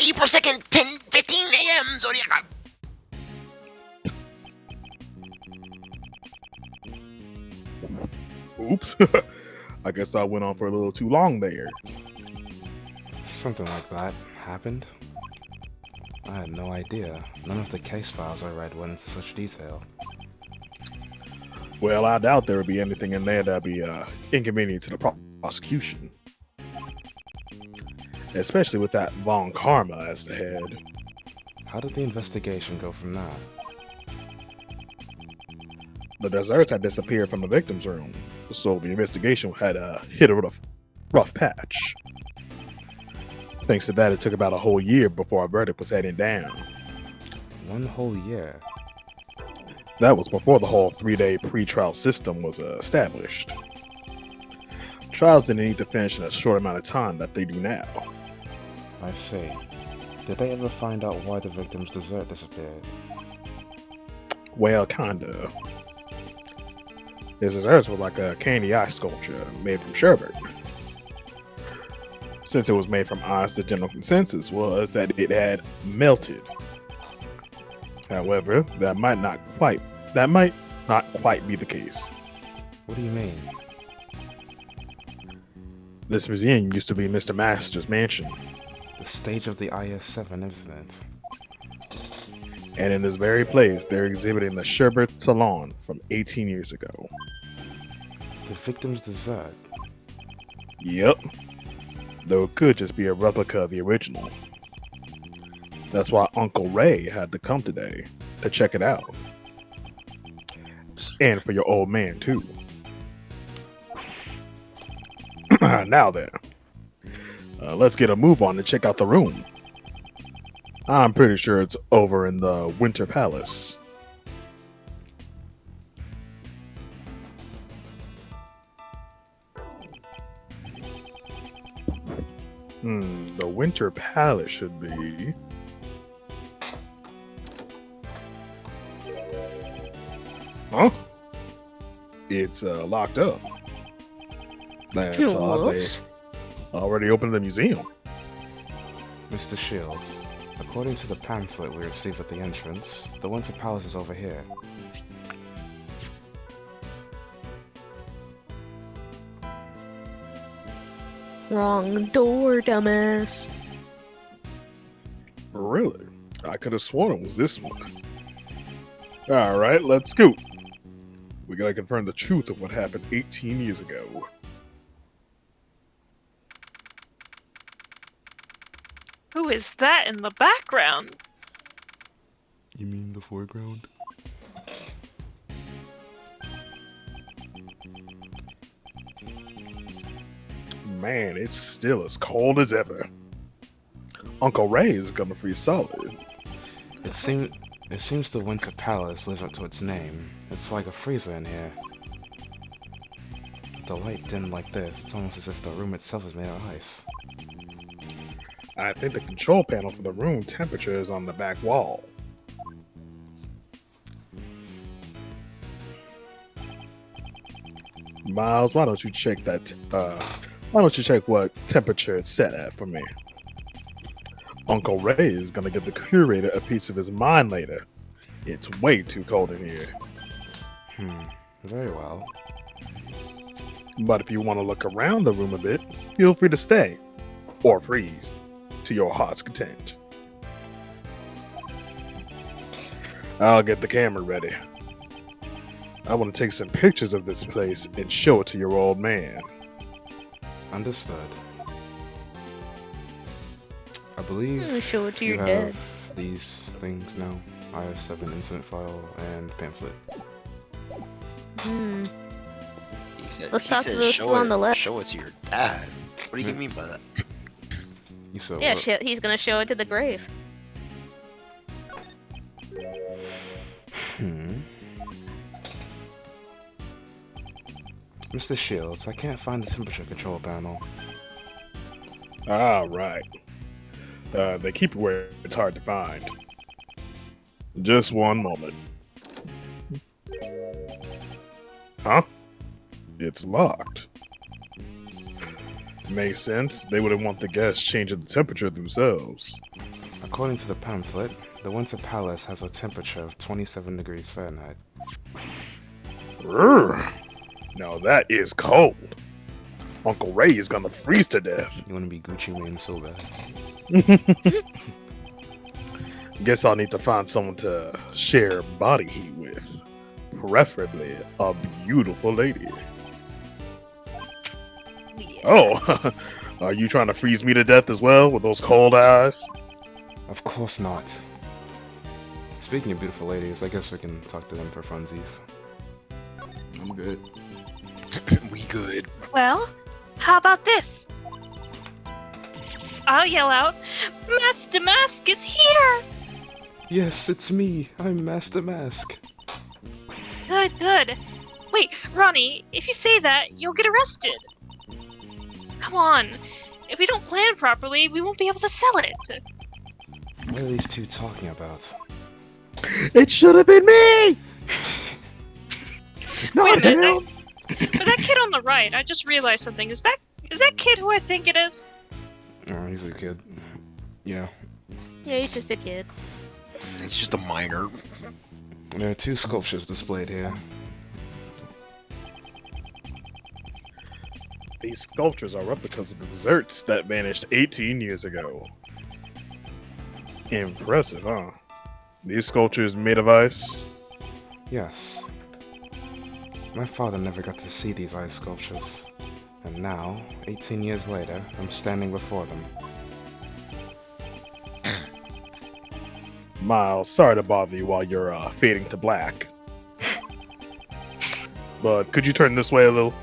80 per second, 10, 15 a.m. Zodiac. Oops. I guess I went on for a little too long there. Something like that happened. I had no idea. None of the case files I read went into such detail. Well, I doubt there would be anything in there that'd be inconvenient to the prosecution. Especially with that Von Karma as the head. How did the investigation go from that? The desserts had disappeared from the victim's room, so the investigation had hit a rough patch. Thanks to that, it took about a whole year before a verdict was handed down. 1 whole year. That was before the whole 3-day pre-trial system was established. Trials didn't need to finish in a short amount of time that they do now. I see. Did they ever find out why the victim's dessert disappeared? Well, kinda. His desserts were like a candy ice sculpture made from sherbet. Since it was made from ice, the general consensus was that it had melted. However, that might not quite be the case. What do you mean? This museum used to be Mr. Master's mansion, The stage of the IS-7 incident. and in this very place, they're exhibiting the Sherbet Salon from 18 years ago. The victim's dessert? Yep. Though it could just be a replica of the original. That's why Uncle Ray had to come today to check it out. And for your old man, too. Now then, let's get a move on and check out the room. I'm pretty sure it's over in the Winter Palace. The Winter Palace should be... Huh? It's locked up. That's odd. They already opened the museum. Mr. Shields, according to the pamphlet we received at the entrance, the Winter Palace is over here. Wrong door, dumbass. Really? I could have sworn it was this one. Alright, let's scoot. We gotta confirm the truth of what happened 18 years ago. Who is that in the background? You mean the foreground? Man, it's still as cold as ever. Uncle Ray is coming for you solid. It seems the Winter Palace lives up to its name. It's like a freezer in here. With the light dim like this, it's almost as if the room itself is made of ice. I think the control panel for the room temperature is on the back wall. Miles, why don't you check that? Why don't you check what temperature it's set at for me? Uncle Ray is gonna give the curator a piece of his mind later. It's way too cold in here. Very well. But if you want to look around the room a bit, feel free to stay. Or freeze. To your heart's content. I'll get the camera ready. I want to take some pictures of this place and show it to your old man. Understood. I believe Show it to you your have dad. these things now. IS-7 incident file and pamphlet. Hmm. He Let's talk to said, those show two on the left. Show it to your dad. What do you mean by that? You said Yeah, what? he's gonna show it to the grave. Mr. Shields, I can't find the temperature control panel. Ah, right. They keep it where it's hard to find. Just one moment. Huh? It's locked. Makes sense. They wouldn't want the guests changing the temperature themselves. According to the pamphlet, the Winter Palace has a temperature of 27 degrees Fahrenheit. Urgh. Now that is cold. Uncle Ray is gonna freeze to death. You want to be Gucci Mane so bad. Guess I'll need to find someone to share body heat with. Preferably a beautiful lady. Yeah. Oh, are you trying to freeze me to death as well with those cold eyes? Of course not. Speaking of beautiful ladies, I guess we can talk to them for funsies. I'm good. We good. Well, how about this? I'll yell out, Master Mask is here! Yes, it's me. I'm Master Mask. Good, good. Wait, Ronnie, if you say that, you'll get arrested. Come on. If we don't plan properly, we won't be able to sell it. What are these two talking about? It should have been me! Wait a Not minute, him! But that kid on the right, I just realized something. Is that kid who I think it is? Oh, he's a kid. Yeah. Yeah, he's just a kid. It's just a minor. There are two sculptures displayed here. These sculptures are replicas of the desserts that vanished 18 years ago. Impressive, huh? These sculptures made of ice? Yes. My father never got to see these ice sculptures. And now, 18 years later, I'm standing before them. Miles, sorry to bother you while you're fading to black. But could you turn this way a little?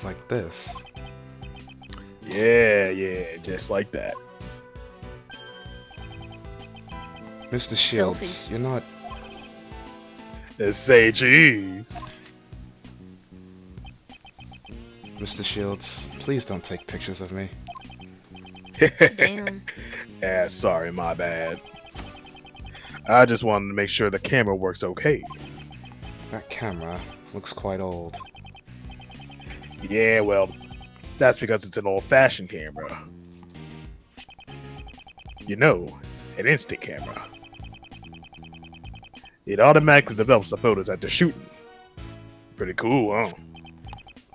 Like this. Yeah, just like that. Mr. Shields, Selfie. you're not... Say cheese. Mr. Shields, please don't take pictures of me. Damn. Sorry, my bad. I just wanted to make sure the camera works okay. That camera looks quite old. Yeah, well, that's because it's an old-fashioned camera. You know, an instant camera. It automatically develops the photos after shooting. Pretty cool, huh?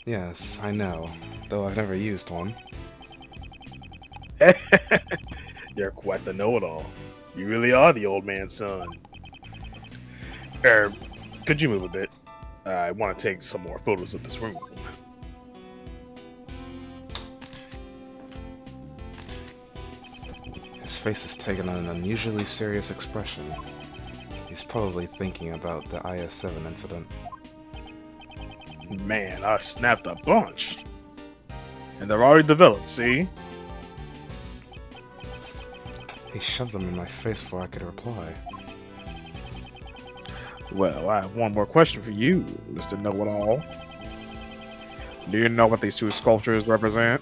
Yes, I know, though I've never used one. You're quite the know-it-all. You really are the old man's son. Could you move a bit? I want to take some more photos of this room. His face has taken on an unusually serious expression. He's probably thinking about the IS-7 incident. Man, I snapped a bunch. And they're already developed, see? He shoved them in my face before I could reply. Well, I have one more question for you, Mr. Know-It-All. Do you know what these two sculptures represent?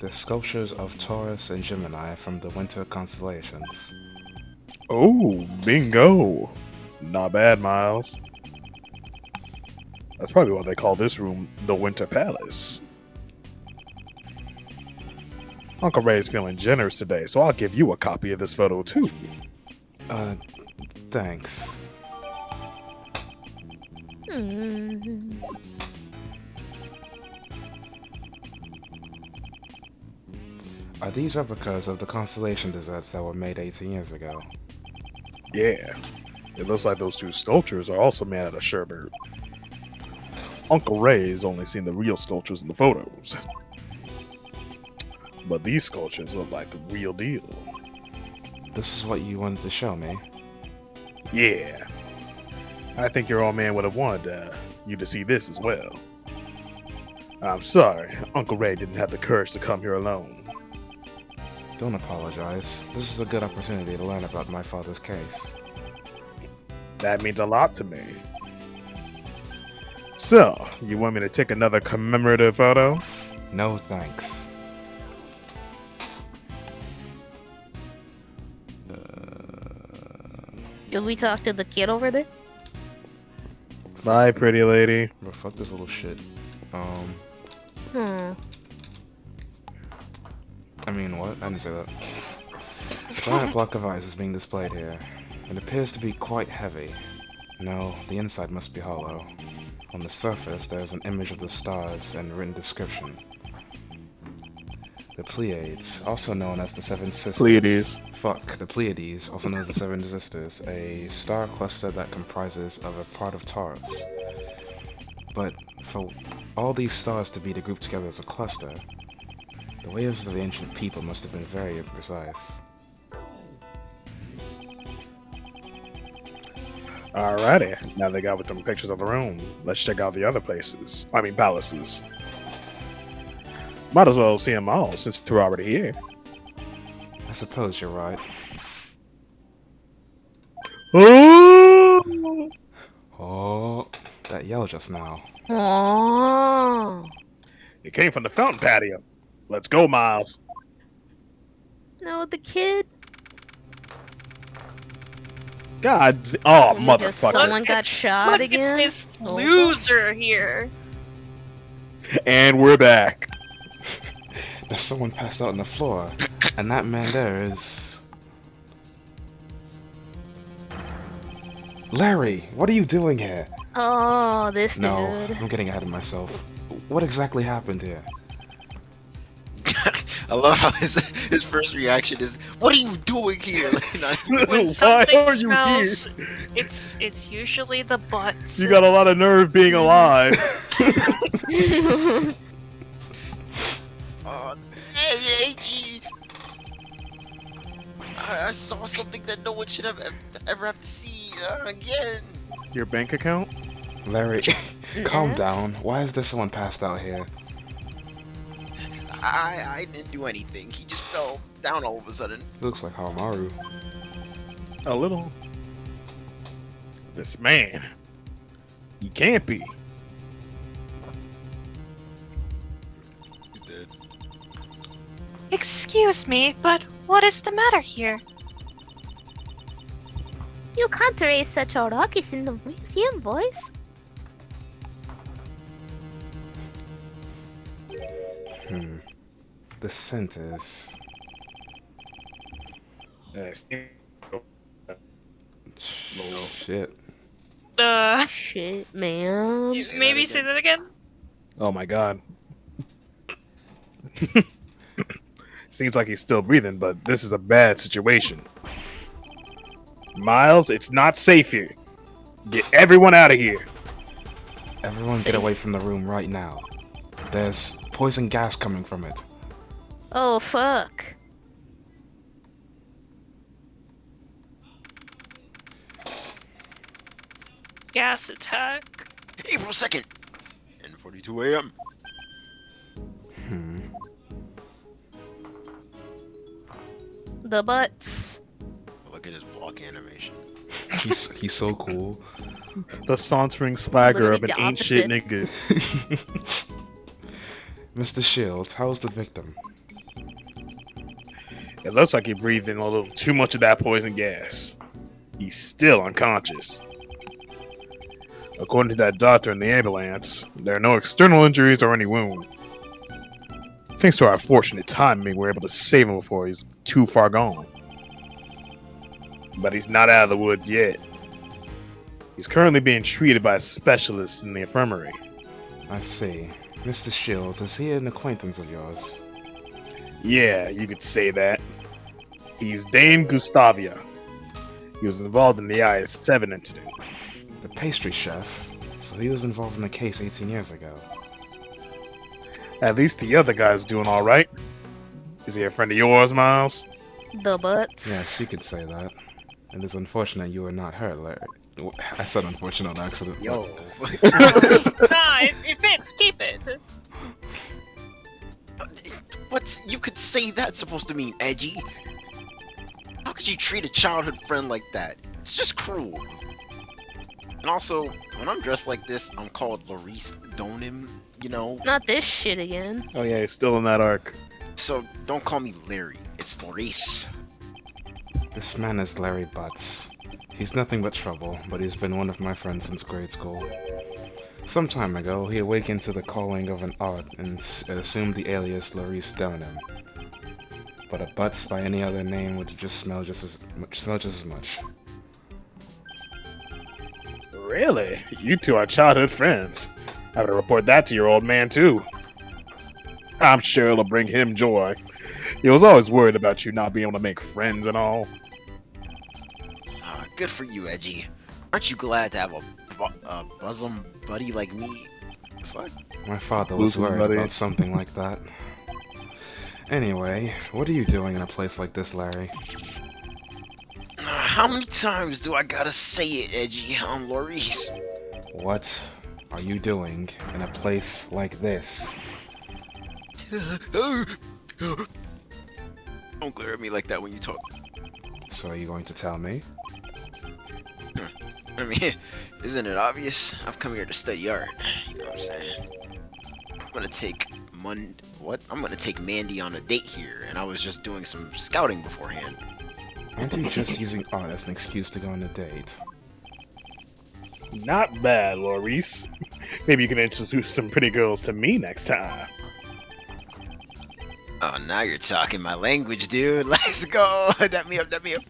They're sculptures of Taurus and Gemini from the winter constellations. Oh, bingo! Not bad, Miles. That's probably why they call this room the Winter Palace. Uncle Ray's feeling generous today, so I'll give you a copy of this photo too. Thanks. Are these replicas of the constellation desserts that were made 18 years ago? Yeah, it looks like those two sculptures are also made out of sherbet. Uncle Ray's only seen the real sculptures in the photos. But these sculptures look like the real deal. This is what you wanted to show me? Yeah. I think your old man would have wanted you to see this as well. I'm sorry, Uncle Ray didn't have the courage to come here alone. Don't apologize. This is a good opportunity to learn about my father's case. That means a lot to me. So, you want me to take another commemorative photo? No thanks. Did we talk to the kid over there? Bye, pretty lady. Bro, fuck this little shit. I mean, what? I didn't say that. A giant block of ice is being displayed here. It appears to be quite heavy. No, the inside must be hollow. On the surface, there is an image of the stars and written description. The Pleiades, also known as the Seven Sisters. Pleiades. Fuck, the Pleiades, also known as the Seven Sisters, a star cluster that comprises of a part of Taurus. But for all these stars to be grouped together as a cluster, the waves of the ancient people must have been very imprecise. Alrighty, now they got with them pictures of the room. Let's check out the other places. I mean, palaces. Might as well see them all since we're already here. I suppose you're right. Oh! Oh, that yell just now. Oh. It came from the fountain patio. Let's go, Miles. No, the kid. God, oh, Oh my God, motherfucker. someone got shot Look again. at this Oh, loser here. And we're back. There's someone passed out on the floor, and that man there is... Larry, what are you doing here? Oh, this No, dude. I'm getting ahead of myself. What exactly happened here? I love how his first reaction is, "What are you doing here?" Like, not- When Why something are you smells, here? it's usually the butts. You got a lot of nerve being alive. Hey, AG! I saw something that no one should ever have to see again. Your bank account? Larry, calm Yes? down. Why is there someone passed out here? I didn't do anything. He just fell down all of a sudden. Looks like Haramaru. A little. This man. He can't be. He's dead. Excuse me, but what is the matter here? You can't raise such a ruckus in the museum, boys. The scent is... Yes. Shit. Shit, man. Say that Maybe again. say that again. Oh my god. Seems like he's still breathing, but this is a bad situation. Miles, it's not safe here. Get everyone out of here. Everyone get away from the room right now. There's poison gas coming from it. Oh, fuck. Gas attack. April 2nd, 10:42 a.m. The Butz. Look at his block animation. He's so cool. The sauntering swagger of an Literally the ain't shit opposite. nigga. Mr. Shields, how's the victim? It looks like he breathed in a little too much of that poison gas. He's still unconscious. According to that doctor in the ambulance, there are no external injuries or any wound. Thanks to our fortunate timing, we were able to save him before he's too far gone. But he's not out of the woods yet. He's currently being treated by a specialist in the infirmary. I see. Mr. Shields, is he an acquaintance of yours? Yeah, you could say that. He's Dame Gustavia. He was involved in the IS-7 incident. The pastry chef? So he was involved in a case 18 years ago. At least the other guy's doing all right. Is he a friend of yours, Miles? The Butz. Yes, you could say that. And it's unfortunate you were not hurt, Larry. I said unfortunate on accident. but- Yo. Nah, it fits. Keep it. What's you could say that's supposed to mean, edgy? How could you treat a childhood friend like that? It's just cruel. And also, when I'm dressed like this, I'm called Larice Donim, you know? Not this shit again. Oh yeah, he's still in that arc. So don't call me Larry. It's Larice. This man is Larry Butz. He's nothing but trouble, but he's been one of my friends since grade school. Some time ago, he awakened to the calling of an art and assumed the alias Larice Donim. but a Butz by any other name would just smell just as much. Really? You two are childhood friends. I have to report that to your old man, too. I'm sure it'll bring him joy. He was always worried about you not being able to make friends and all. Good for you, Edgy. Aren't you glad to have a bosom buddy like me? Fuck. My father was Bosom worried buddy. about something like that. Anyway, what are you doing in a place like this, Larry? How many times do I gotta say it, Edgy? Maurice. What are you doing in a place like this? Don't glare at me like that when you talk. So are you going to tell me? I mean, isn't it obvious? I've come here to study art. You know what I'm saying? I'm gonna take I'm gonna take Mandy on a date here, and I was just doing some scouting beforehand. Aren't you just using art as an excuse to go on a date? Not bad, Maurice. Maybe you can introduce some pretty girls to me next time. Oh, now you're talking my language, dude. Let's go. Dap me up, dap me up.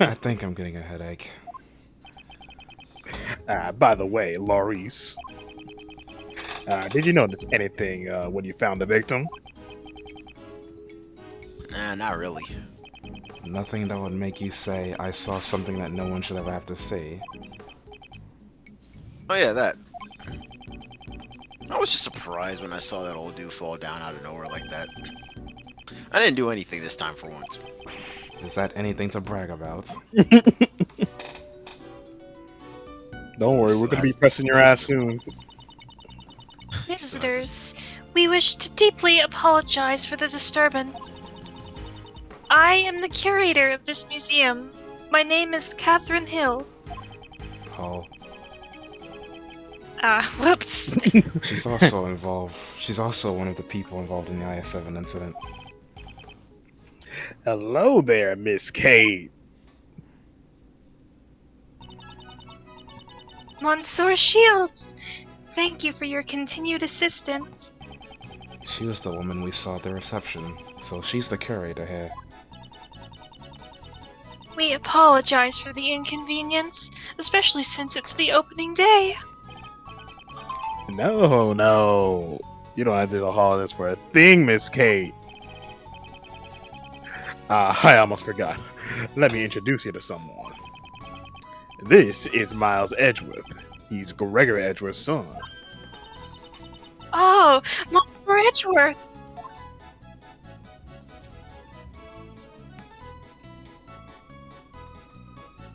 I think I'm getting a headache. By the way, Maurice, did you notice anything when you found the victim? Nah, not really. Nothing that would make you say, I saw something that no one should ever have to see. Oh yeah, that. I was just surprised when I saw that old dude fall down out of nowhere like that. I didn't do anything this time for once. Is that anything to brag about? Don't worry, we're gonna be pressing your ass soon. Visitors, we wish to deeply apologize for the disturbance. I am the curator of this museum. My name is Catherine Hill. Oh, Whoops. she's also involved. She's also one of the people involved in the IS-7 incident. Hello there, Miss Kate. Monsieur Shields, thank you for your continued assistance. She was the woman we saw at the reception, so she's the curator here. We apologize for the inconvenience, especially since it's the opening day. No. You don't have to apologize for a thing, Miss Kate. I almost forgot. Let me introduce you to someone. This is Miles Edgeworth. He's Gregory Edgeworth's son. Oh, Monsieur Edgeworth.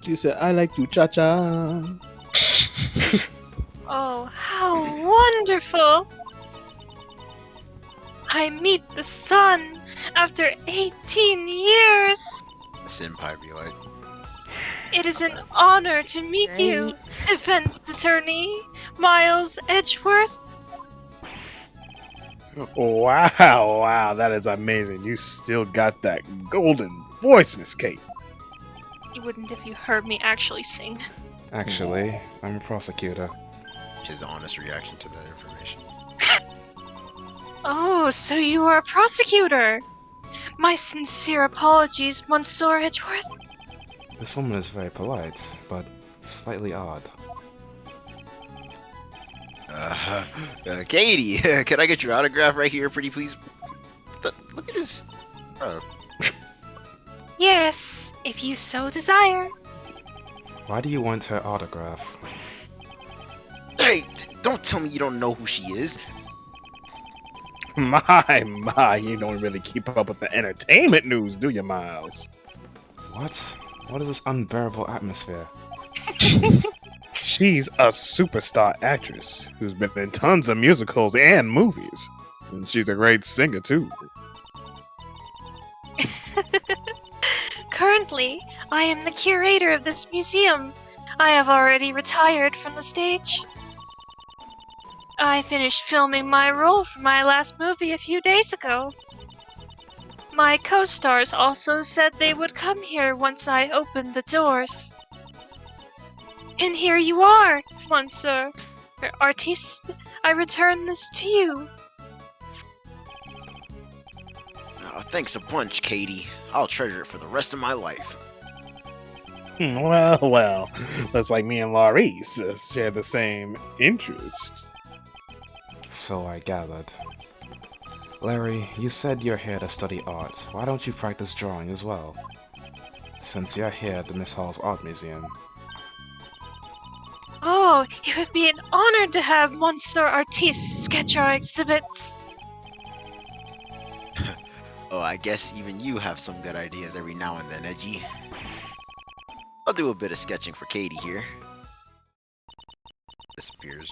She said, I like to cha-cha. Oh, how wonderful! I meet the sun after 18 years! Senpai be like, It is an honor to meet you, Right. defense attorney Miles Edgeworth. Wow, that is amazing. You still got that golden voice, Miss Kate. You wouldn't if you heard me actually sing. Actually, I'm a prosecutor. his honest reaction to that information. Oh, so you are a prosecutor! My sincere apologies, Monsieur Edgeworth. This woman is very polite, but slightly odd. Katie, can I get your autograph right here, pretty please? Look at this. Yes, if you so desire. Why do you want her autograph? Hey, don't tell me you don't know who she is. My, you don't really keep up with the entertainment news, do you, Miles? What? What is this unbearable atmosphere? She's a superstar actress who's been in tons of musicals and movies. And she's a great singer, too. Currently, I am the curator of this museum. I have already retired from the stage. I finished filming my role for my last movie a few days ago. My co-stars also said they would come here once I opened the doors. And here you are, Monsieur Artiste. I return this to you. Thanks a bunch, Katie. I'll treasure it for the rest of my life. Well. Looks like me and Laurice share the same interests. So I gathered. Larry, you said you're here to study art. Why don't you practice drawing as well? Since you're here at the Miss Hall's Art Museum. Oh, it would be an honor to have Monsieur Artiste sketch our exhibits. Oh, I guess even you have some good ideas every now and then, Edgy. I'll do a bit of sketching for Katie here. Disappears.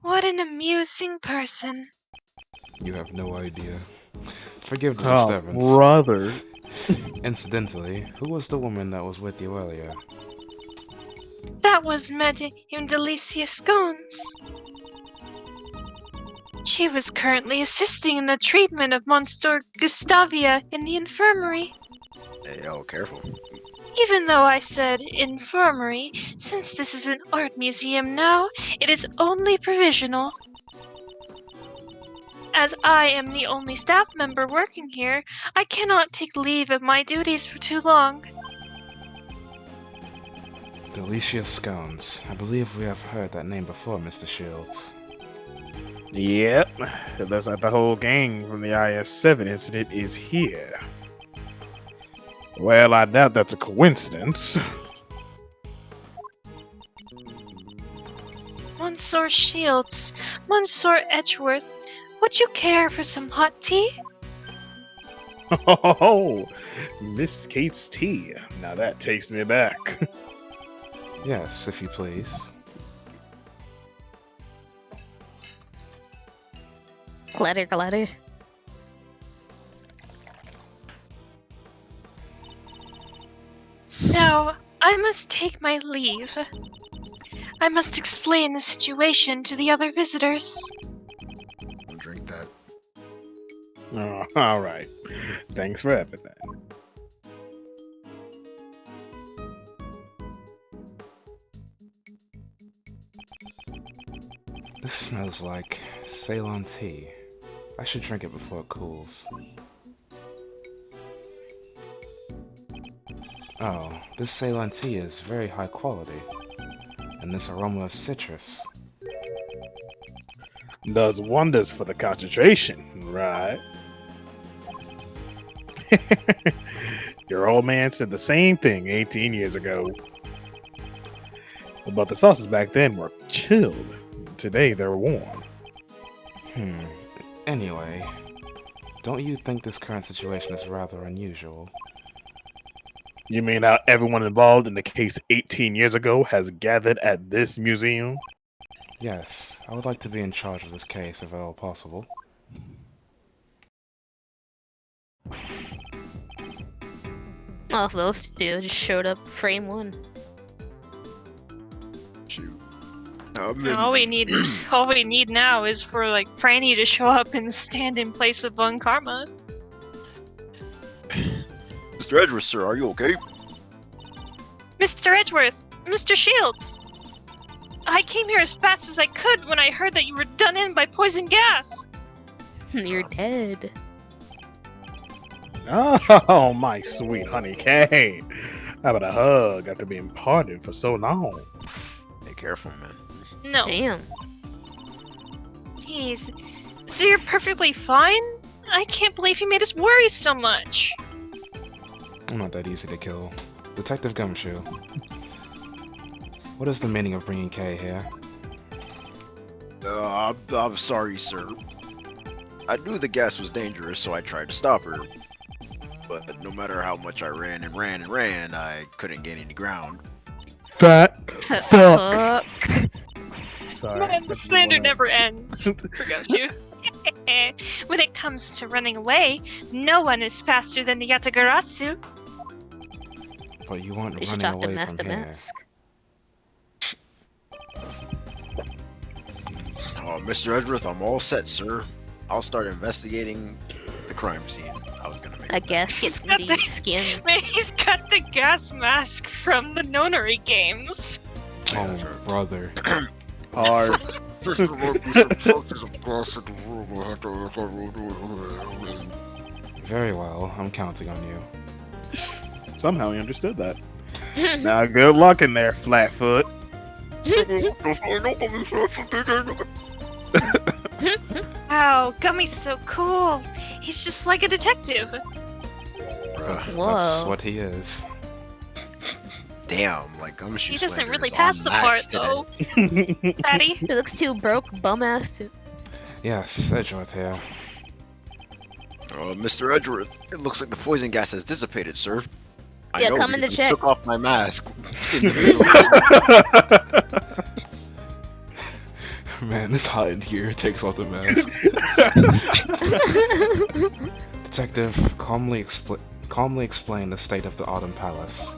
What an amusing person. You have no idea. Forgive the Oh, disturbance. brother. Incidentally, who was the woman that was with you earlier? That was Madame Delicia Scones. She was currently assisting in the treatment of Monsieur Gustavia in the infirmary. Hey, oh, careful. Even though I said infirmary, since this is an art museum now, it is only provisional. As I am the only staff member working here, I cannot take leave of my duties for too long. Delicia Scones. I believe we have heard that name before, Mr. Shields. Yep. It looks like the whole gang from the IS-7 incident is here. Well, I doubt that's a coincidence. Monsieur Shields, Monsieur Edgeworth, would you care for some hot tea? Oh, Miss Kate's tea. Now that takes me back. Yes, if you please. Glitter. Now, I must take my leave. I must explain the situation to the other visitors. Don't drink that. Oh, all right. Thanks for everything. This smells like Ceylon tea. I should drink it before it cools. Oh, this Ceylon tea is very high quality. And this aroma of citrus. Does wonders for the concentration, right? Your old man said the same thing 18 years ago. But the sauces back then were chilled. Today they're warm. Anyway, don't you think this current situation is rather unusual? You mean how everyone involved in the case 18 years ago has gathered at this museum? Yes, I would like to be in charge of this case if at all possible. Oh, those two just showed up frame one. Shoot. All we need now is for like Franny to show up and stand in place of Von Karma. Mr. Edgeworth, sir, are you okay? Mr. Edgeworth, Mr. Shields. I came here as fast as I could when I heard that you were done in by poison gas. You're dead. Oh, my sweet honey Kate. How about a hug after being parted for so long? Hey, careful, man. No. Damn. Jeez. So you're perfectly fine? I can't believe you made us worry so much. I'm not that easy to kill. Detective Gumshoe. What is the meaning of bringing Kay here? I'm sorry, sir. I knew the gas was dangerous, so I tried to stop her. But no matter how much I ran, I couldn't gain any ground. Fat fuck. Sorry. Man, the slander never ends. Forgot you. When it comes to running away, no one is faster than the Yatagarasu. But you weren't They should running talk to away Master from here. Mask. Oh, Mr. Edgeworth, I'm all set, sir. I'll start investigating the crime scene. I was gonna make I guess get some deep skin. Man, he's got the gas mask from the nonary games. Yeah, that's Oh, right. brother. Hard. Very well, I'm counting on you. Somehow he understood that. Now, good luck in there, Flatfoot. Wow, Gummy's so cool. He's just like a detective. That's Whoa. what he is. Damn, like Gumshoe He doesn't Slander really is pass the on part, max today. though. Patty? He looks too broke, bum ass. Yes, Edgeworth here. Mr. Edgeworth, it looks like the poison gas has dissipated, sir. I Yeah, know coming because to I check. took off my mask. In the middle. Man, it's hot in here. Takes off the mask. Detective, calmly explain the state of the Autumn Palace.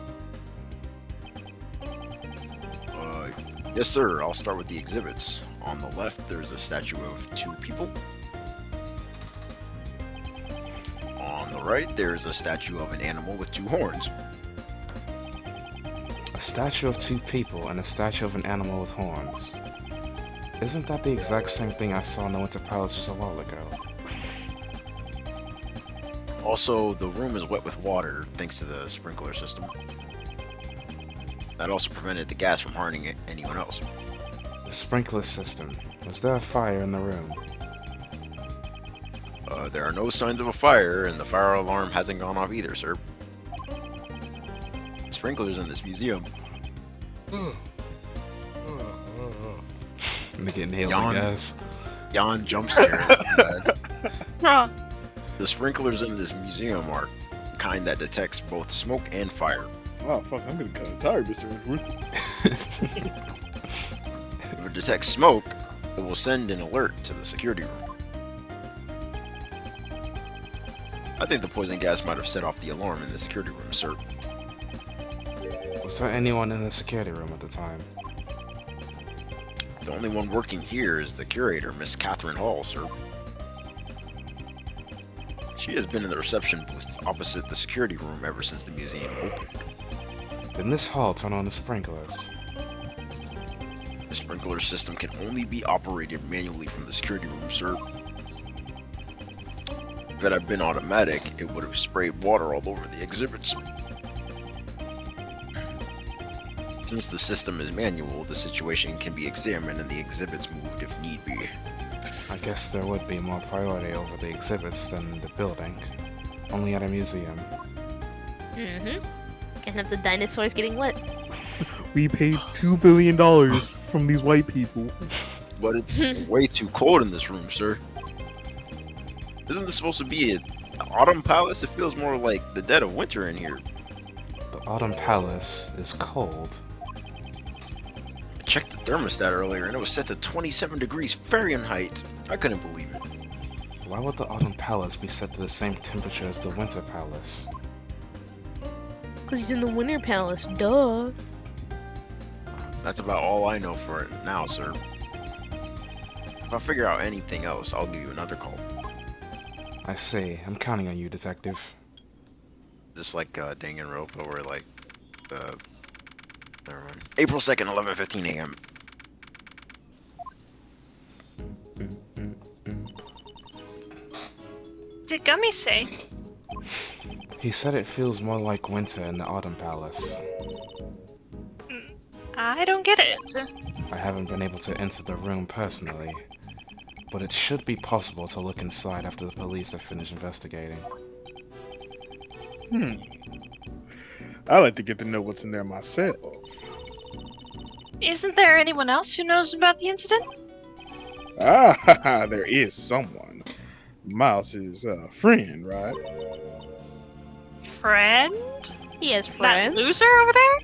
Yes, sir. I'll start with the exhibits. On the left, there's a statue of 2 people. On the right, there's a statue of an animal with 2 horns. A statue of 2 people and a statue of an animal with horns. Isn't that the exact same thing I saw in the Winter Palace just a while ago? Also, the room is wet with water thanks to the sprinkler system. That also prevented the gas from harming anyone else. The sprinkler system. Was there a fire in the room? There are no signs of a fire, and the fire alarm hasn't gone off either, sir. Sprinklers in this museum. They get nailed, Yawn. I guess. Yawn jump scare. Huh. The sprinklers in this museum are kind that detects both smoke and fire. Oh, fuck, I'm gonna cut a tire, Mr. Edgeworth. If it detects smoke, it will send an alert to the security room. I think the poison gas might have set off the alarm in the security room, sir. Was there anyone in the security room at the time? The only one working here is the curator, Miss Catherine Hall, sir. She has been in the reception booth opposite the security room ever since the museum opened. Did Miss Hall turn on the sprinklers? The sprinkler system can only be operated manually from the security room, sir. If it had been automatic, it would have sprayed water all over the exhibits. Since the system is manual, the situation can be examined and the exhibits moved if need be. I guess there would be more priority over the exhibits than the building. Only at a museum. Mm-hmm. Can't have the dinosaurs getting wet. We paid $2 billion from these white people. But it's way too cold in this room, sir. Isn't this supposed to be an autumn palace? It feels more like the dead of winter in here. The Autumn Palace is cold. I checked the thermostat earlier and it was set to 27 degrees Fahrenheit. I couldn't believe it. Why would the Autumn Palace be set to the same temperature as the Winter Palace? Because he's in the Winter Palace, duh. That's about all I know for it now, sir. If I figure out anything else, I'll give you another call. I see. I'm counting on you, Detective. Just like Danganronpa, where like, never mind. April 2nd, 11:15 a.m. Did Gummy say? He said it feels more like winter in the Autumn Palace. I don't get it. I haven't been able to enter the room personally, but it should be possible to look inside after the police have finished investigating. I like to get to know what's in there myself. Isn't there anyone else who knows about the incident? Ah, there is someone. Mouse's friend, right? Friend? He has That friends. loser over there?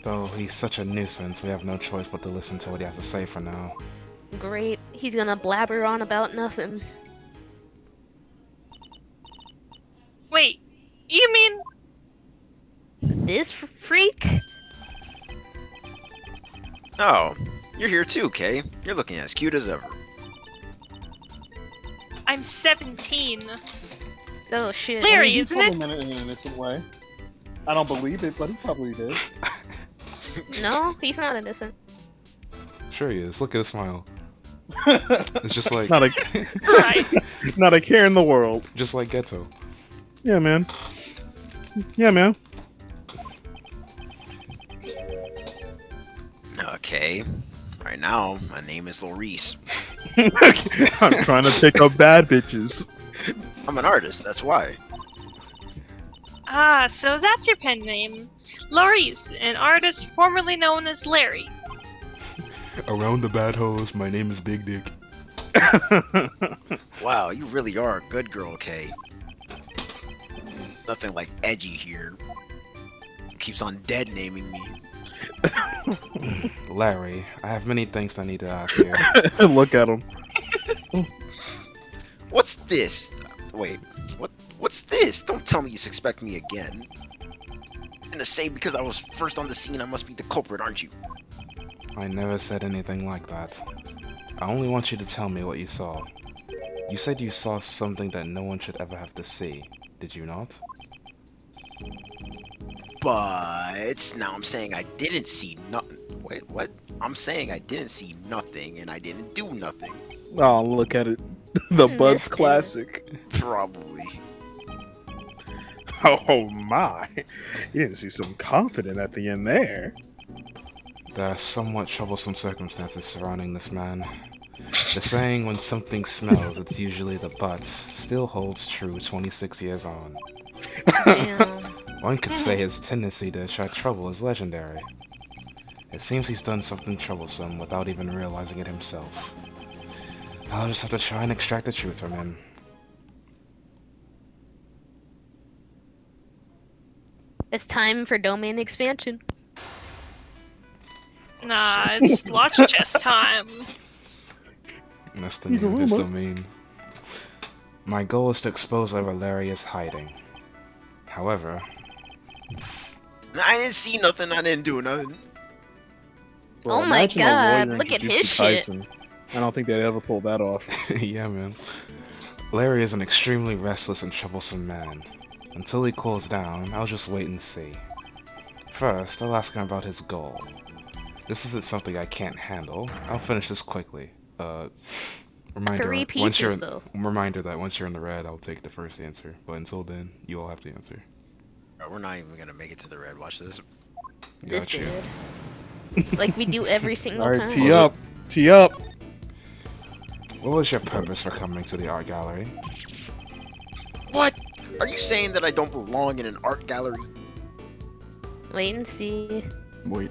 Though he's such a nuisance, we have no choice but to listen to what he has to say for now. Great. He's gonna blabber on about nothing. Wait, you mean This freak? Oh, you're here too, Kay. You're looking as cute as ever. I'm 17? Oh shit. Larry, He isn't told it? him in an innocent way. I don't believe it, but he probably did. No, he's not innocent. Sure he is. Look at his smile. It's just like Not a Right. not a care in the world. just like Ghetto. Yeah, man. Yeah, man. Okay. Right now, my name is Lorice. I'm trying to pick up bad bitches. I'm an artist, that's why. Ah, so that's your pen name. Laurice, an artist formerly known as Larry. Around the bad hoes, my name is Big Dick. Wow, you really are a good girl, Kay. Nothing like edgy here. Keeps on dead naming me. Larry, I have many things I need to ask you. Look at him. What's this? Wait, what's this? Don't tell me you suspect me again. And to say because I was first on the scene I must be the culprit, aren't you? I never said anything like that. I only want you to tell me what you saw. You said you saw something that no one should ever have to see. Did you not? But now I'm saying I didn't see nothing. Wait, what? I'm saying I didn't see nothing and I didn't do nothing. Oh, look at it. The Butz Missed it. classic. Probably. Oh my. You didn't see some confident at the end there. There are somewhat troublesome circumstances surrounding this man. The saying, when something smells, it's usually the Butz, still holds true 26 years on. Damn. One could say his tendency to attract trouble is legendary. It seems he's done something troublesome without even realizing it himself. I'll just have to try and extract the truth from him. It's time for domain expansion. Nah, it's watch chess time. And that's the name of his domain. My goal is to expose wherever Larry is hiding. However, I didn't see nothing, I didn't do nothing. Bro, Oh my imagine a God, lawyer in look at Jujutsu his shit. Kaisen. I don't think they'd ever pull that off. yeah man. Larry is an extremely restless and troublesome man. Until he cools down, I'll just wait and see. First, I'll ask him about his goal. This isn't something I can't handle. I'll finish this quickly. Reminder, 3 pieces, though. Reminder that once you're in the red, I'll take the first answer. But until then, you all have to answer. We're not even gonna make it to the red. Watch this. This Gotcha. dude. Like we do every single Alright, time. tee up. Tee up. What was your purpose for coming to the art gallery? What? Are you saying that I don't belong in an art gallery? Wait and see. Wait.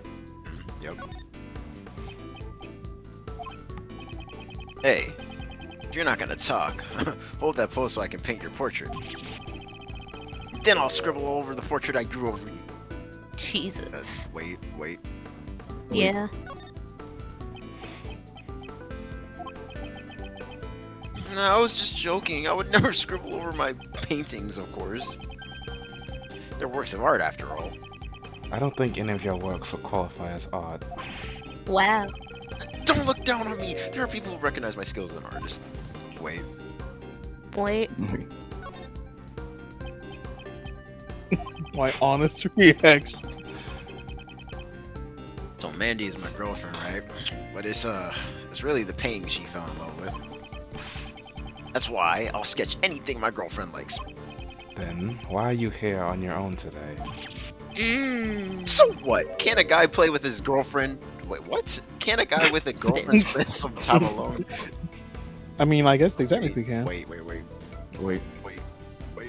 Yep. Hey, you're not gonna talk. Hold that pose so I can paint your portrait. Then I'll scribble all over the portrait I drew over you. Jesus. Wait. Yeah. No, I was just joking. I would never scribble over my paintings, of course. They're works of art, after all. I don't think any of your works would qualify as art. Wow. Don't look down on me! There are people who recognize my skills as an artist. Wait. Wait. My honest reaction. So Mandy is my girlfriend, right? But it's really the painting she fell in love with. That's why I'll sketch anything my girlfriend likes. Then, why are you here on your own today? So what? Can't a guy play with his girlfriend? Wait, what? Can't a guy with a girlfriend spend some time alone? I mean, I guess they technically can. Wait.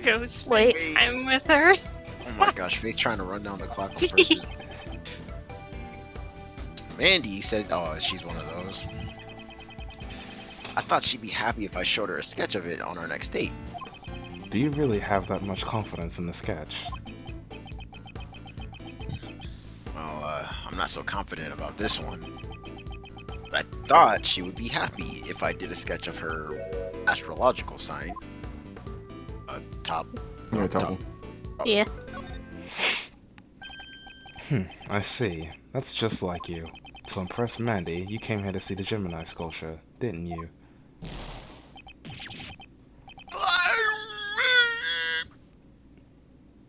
Go spend Wait. time with her. Oh my gosh, Phaith trying to run down the clock on purpose. Mandy said, oh, she's one of those. I thought she'd be happy if I showed her a sketch of it on our next date. Do you really have that much confidence in the sketch? Well, I'm not so confident about this one. But I thought she would be happy if I did a sketch of her astrological sign. Top. Yeah. I see. That's just like you. To impress Mandy, you came here to see the Gemini sculpture, didn't you?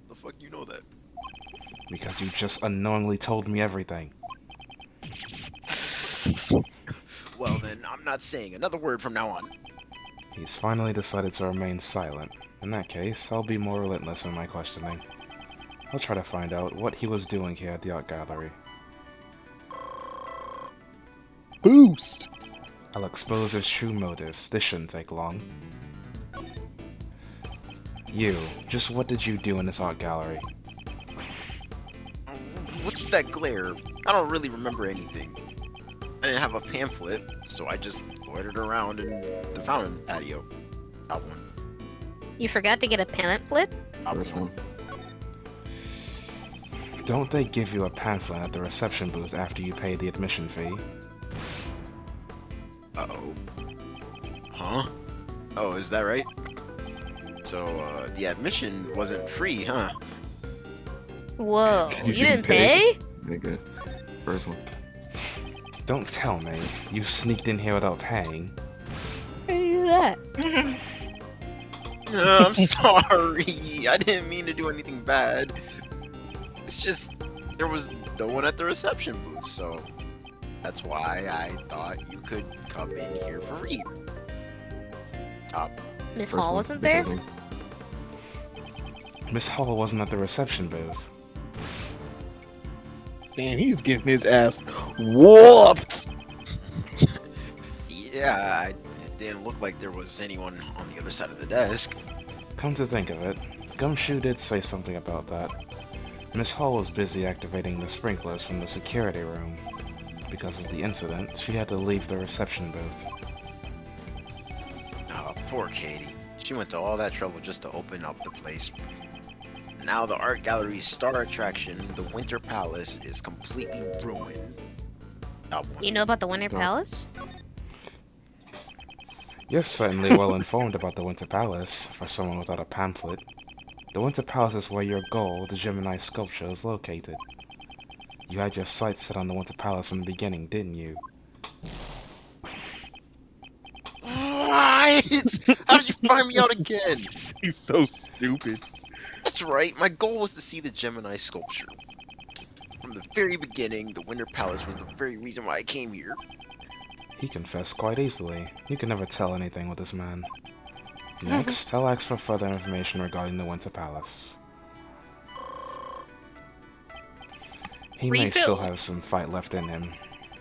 The fuck you know that? Because you just unknowingly told me everything. Well then, I'm not saying another word from now on. He's finally decided to remain silent. In that case, I'll be more relentless in my questioning. I'll try to find out what he was doing here at the art gallery. Boost! I'll expose his true motives. This shouldn't take long. You, just what did you do in this art gallery? What's with that glare? I don't really remember anything. I didn't have a pamphlet, so I just loitered around in the fountain patio. Top one. You forgot to get a pamphlet? Top First one. one. Don't they give you a pamphlet at the reception booth after you pay the admission fee? Uh-oh. Huh? Oh, is that right? So, the admission wasn't free, huh? Whoa, You you didn't didn't pay? pay? Nigga. First one. Don't tell me you sneaked in here without paying. How do you do that? I'm sorry. I didn't mean to do anything bad. It's just, there was no one at the reception booth, so that's why I thought you could come in here for free. Top. Miss First Hall one. wasn't there? Because Miss Hall wasn't at the reception booth. Damn, he's getting his ass whooped! Yeah, it didn't look like there was anyone on the other side of the desk. Come to think of it, Gumshoe did say something about that. Miss Hall was busy activating the sprinklers from the security room. Because of the incident, she had to leave the reception booth. Oh, poor Katie. She went to all that trouble just to open up the place. Now the art gallery's star attraction, the Winter Palace, is completely ruined. Top one. You know about the Winter No. Palace? You're certainly well informed about the Winter Palace, for someone without a pamphlet. The Winter Palace is where your goal, the Gemini sculpture, is located. You had your sights set on the Winter Palace from the beginning, didn't you? What? How did you find me out again? He's so stupid. That's right, my goal was to see the Gemini sculpture. From the very beginning, the Winter Palace was the very reason why I came here. He confessed quite easily. You can never tell anything with this man. Next, I'll ask for further information regarding the Winter Palace. He may still Refill. have some fight left in him.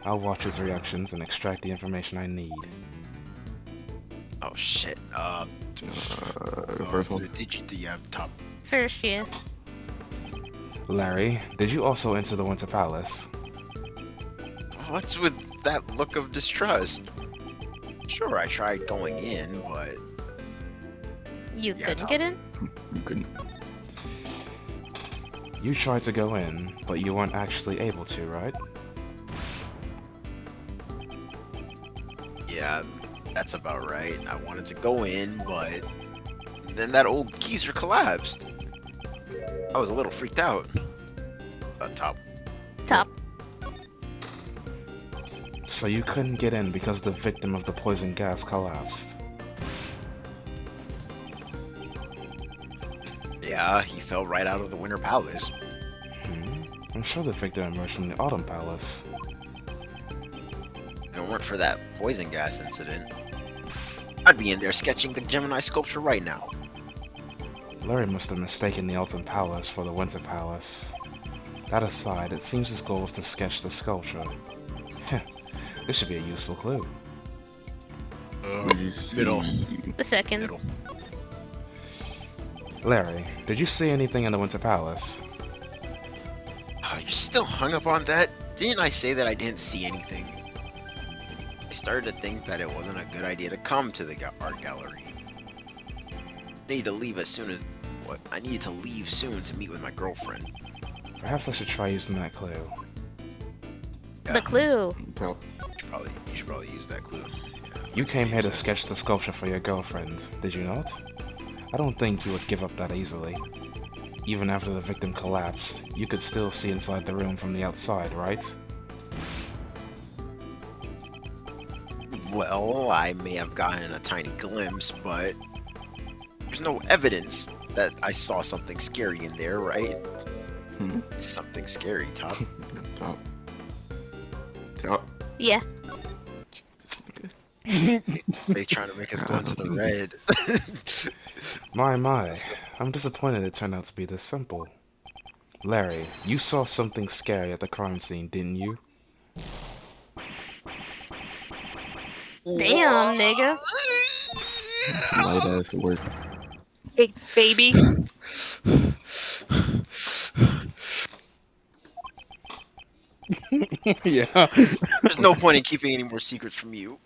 I'll watch his reactions and extract the information I need. Oh shit, the first one. Yeah, top. First, yeah. Larry, did you also enter the Winter Palace? What's with that look of distrust? Sure, I tried going in, but You Yeah, couldn't Tom. get in? You couldn't. You tried to go in, but you weren't actually able to, right? yeah, that's about right. I wanted to go in, but then that old geezer collapsed. I was a little freaked out. Top. Top. So you couldn't get in because the victim of the poison gas collapsed. Yeah, he fell right out of the Winter Palace. I'm sure the victim emerged from the Autumn Palace. If it weren't for that poison gas incident, I'd be in there sketching the Gemini sculpture right now. Larry must have mistaken the Autumn Palace for the Winter Palace. That aside, it seems his goal was to sketch the sculpture. This should be a useful clue. Did you see? Middle. The second. Middle. Larry, did you see anything in the Winter Palace? Oh, you're still hung up on that? Didn't I say that I didn't see anything? I started to think that it wasn't a good idea to come to the art gallery. I need to leave as soon as... What? I need to leave soon to meet with my girlfriend. Perhaps I should try using that clue. The clue. Top. You should probably use that clue. Yeah, You came here to use that. sketch the sculpture for your girlfriend, did you not? I don't think you would give up that easily. Even after the victim collapsed, you could still see inside the room from the outside, right? Well, I may have gotten a tiny glimpse, but there's no evidence that I saw something scary in there, right? Hmm. Something scary, Top. Top. Top. Yeah. This nigga. They trying to make us go into the red. My. I'm disappointed it turned out to be this simple. Larry, you saw something scary at the crime scene, didn't you? Damn, nigga. Light ass work. Big baby. Yeah. There's no point in keeping any more secrets from you.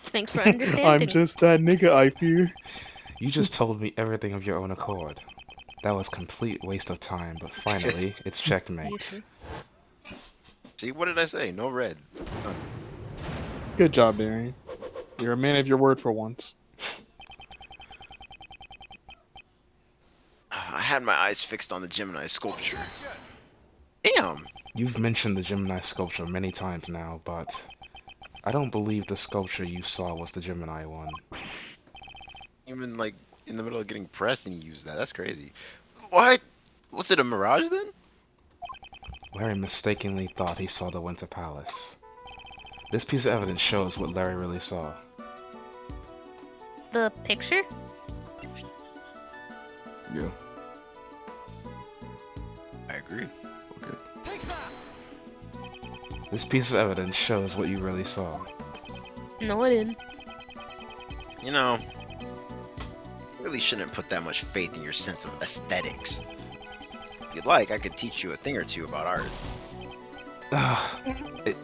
Thanks for I'm understanding. just that nigga, I fear. You just told me everything of your own accord. That was complete waste of time, but finally, it's checkmate. Usually. See, what did I say? No red. None. Good job, Darian. You're a man of your word for once. I had my eyes fixed on the Gemini sculpture. Damn. You've mentioned the Gemini sculpture many times now, but I don't believe the sculpture you saw was the Gemini one. Even like in the middle of getting pressed and you use that. That's crazy. What? Was it a mirage then? Larry mistakenly thought he saw the Winter Palace. This piece of evidence shows what Larry really saw. The picture? Yeah. I agree. Okay. This piece of evidence shows what you really saw. No, I didn't. You know, really shouldn't put that much faith in your sense of aesthetics. If you'd like, I could teach you a thing or two about art.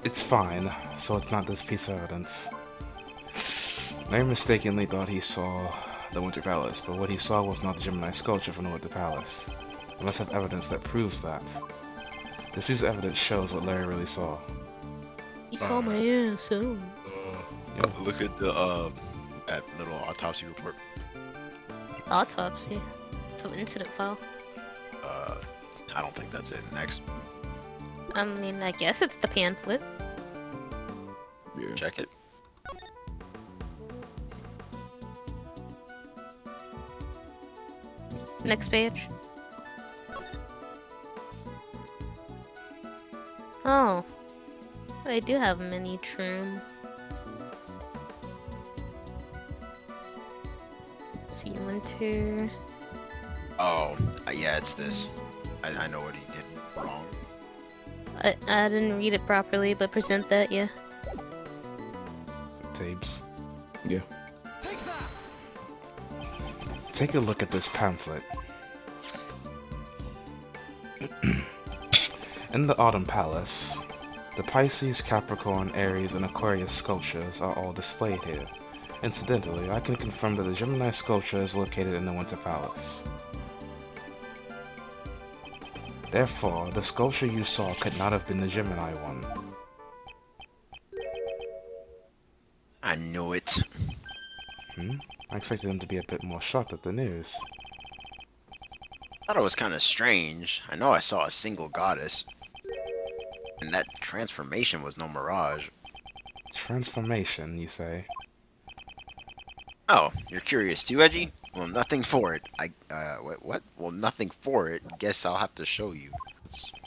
It's fine, so it's not this piece of evidence. Larry mistakenly thought he saw the Winter Palace, but what he saw was not the Gemini sculpture from the Winter Palace. I must have evidence that proves that. This piece of evidence shows what Larry really saw. You saw my ass, oh. Look at the that little autopsy report. Autopsy. So incident file. I don't think that's it. Next, I mean, I guess it's the pamphlet. Yeah. check it. Next page. Oh. I do have a mini room. See winter. Oh, yeah, it's this. I know what he did wrong. I didn't read it properly, but present that, yeah. Tabes. Yeah. Take a look at this pamphlet. In the Autumn Palace, the Pisces, Capricorn, Aries, and Aquarius sculptures are all displayed here. Incidentally, I can confirm that the Gemini sculpture is located in the Winter Palace. Therefore, the sculpture you saw could not have been the Gemini one. I knew it. I expected them to be a bit more shocked at the news. Thought it was kind of strange. I know I saw a single goddess. And that transformation was no mirage. Transformation, you say? Oh, you're curious too, Edgy? Well, nothing for it. What? Well, nothing for it. Guess I'll have to show you.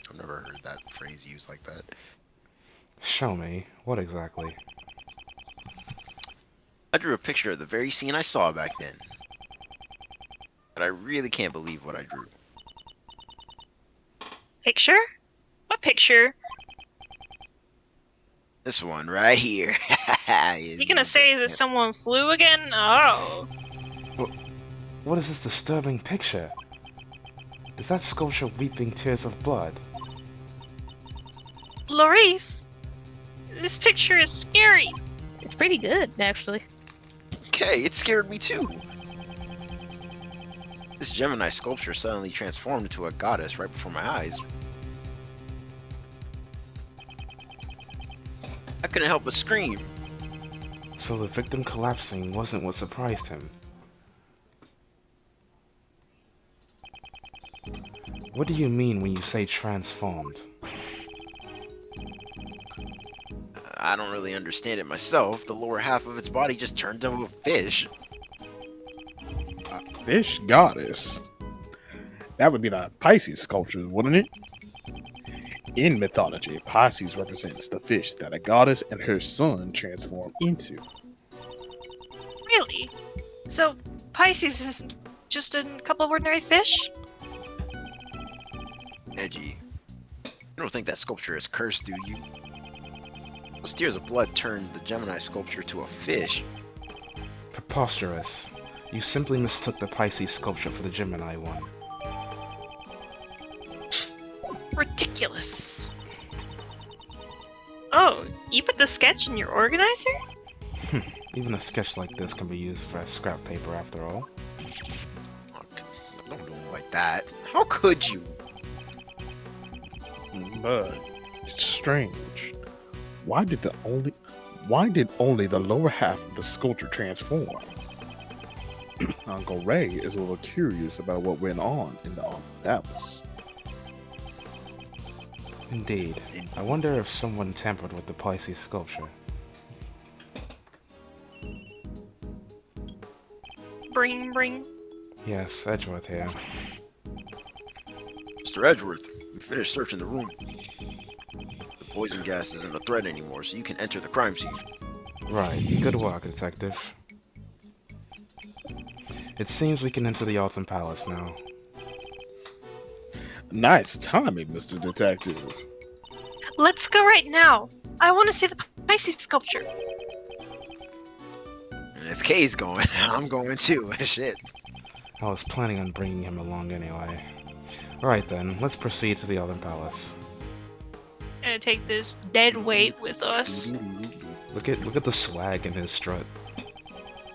I've never heard that phrase used like that. Show me. What exactly? I drew a picture of the very scene I saw back then. But I really can't believe what I drew. Picture? What picture? This one right here. You gonna say that someone flew again? Oh. What is this disturbing picture? Is that sculpture weeping tears of blood? Maurice, this picture is scary. It's pretty good, actually. Okay, it scared me too. This Gemini sculpture suddenly transformed into a goddess right before my eyes. I couldn't help but scream. So the victim collapsing wasn't what surprised him. What do you mean when you say transformed? I don't really understand it myself. The lower half of its body just turned into a fish. A fish goddess. That would be the Pisces sculptures, wouldn't it? In mythology, Pisces represents the fish that a goddess and her son transform into. Really? So, Pisces is just a couple of ordinary fish? Edgy. You don't think that sculpture is cursed, do you? Those tears of blood turned the Gemini sculpture to a fish. Preposterous. You simply mistook the Pisces sculpture for the Gemini one. Ridiculous. Oh, you put the sketch in your organizer? Even a sketch like this can be used for scrap paper after all. Oh, don't do it like that. How could you? But it's strange. Why did only the lower half of the sculpture transform? Uncle Ray is a little curious about what went on in the Tablez. Indeed. I wonder if someone tampered with the Pisces sculpture. Bring, bring. Yes, Edgeworth here. Mr. Edgeworth, we finished searching the room. The poison gas isn't a threat anymore, so you can enter the crime scene. Right. Good work, Detective. It seems we can enter the Autumn Palace now. Nice timing, Mr. Detective. Let's go right now. I want to see the Pisces sculpture. And if Kay's going, I'm going too. Shit. I was planning on bringing him along anyway. Alright then, let's proceed to the Autumn Palace. Gonna take this dead weight with us. Look at the swag in his strut.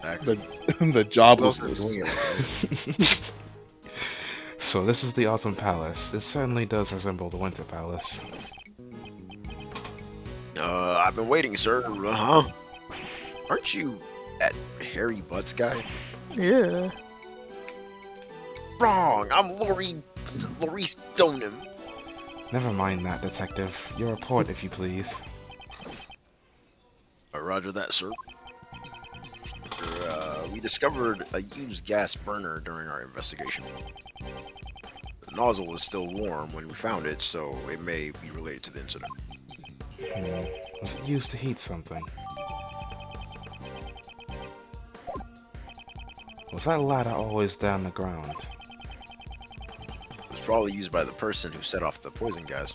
The Who else is joblessness. doing it? So this is the Autumn Palace. It certainly does resemble the Winter Palace. I've been waiting, sir. Uh-huh. Aren't you that hairy Butz guy? Ugh. Wrong. I'm Laurie Stoneham. Never mind that, Detective. Your report, if you please. Roger that, sir. We discovered a used gas burner during our investigation. The nozzle was still warm when we found it, so it may be related to the incident. Was it used to heat something? Was that ladder always down the ground? It was probably used by the person who set off the poison gas.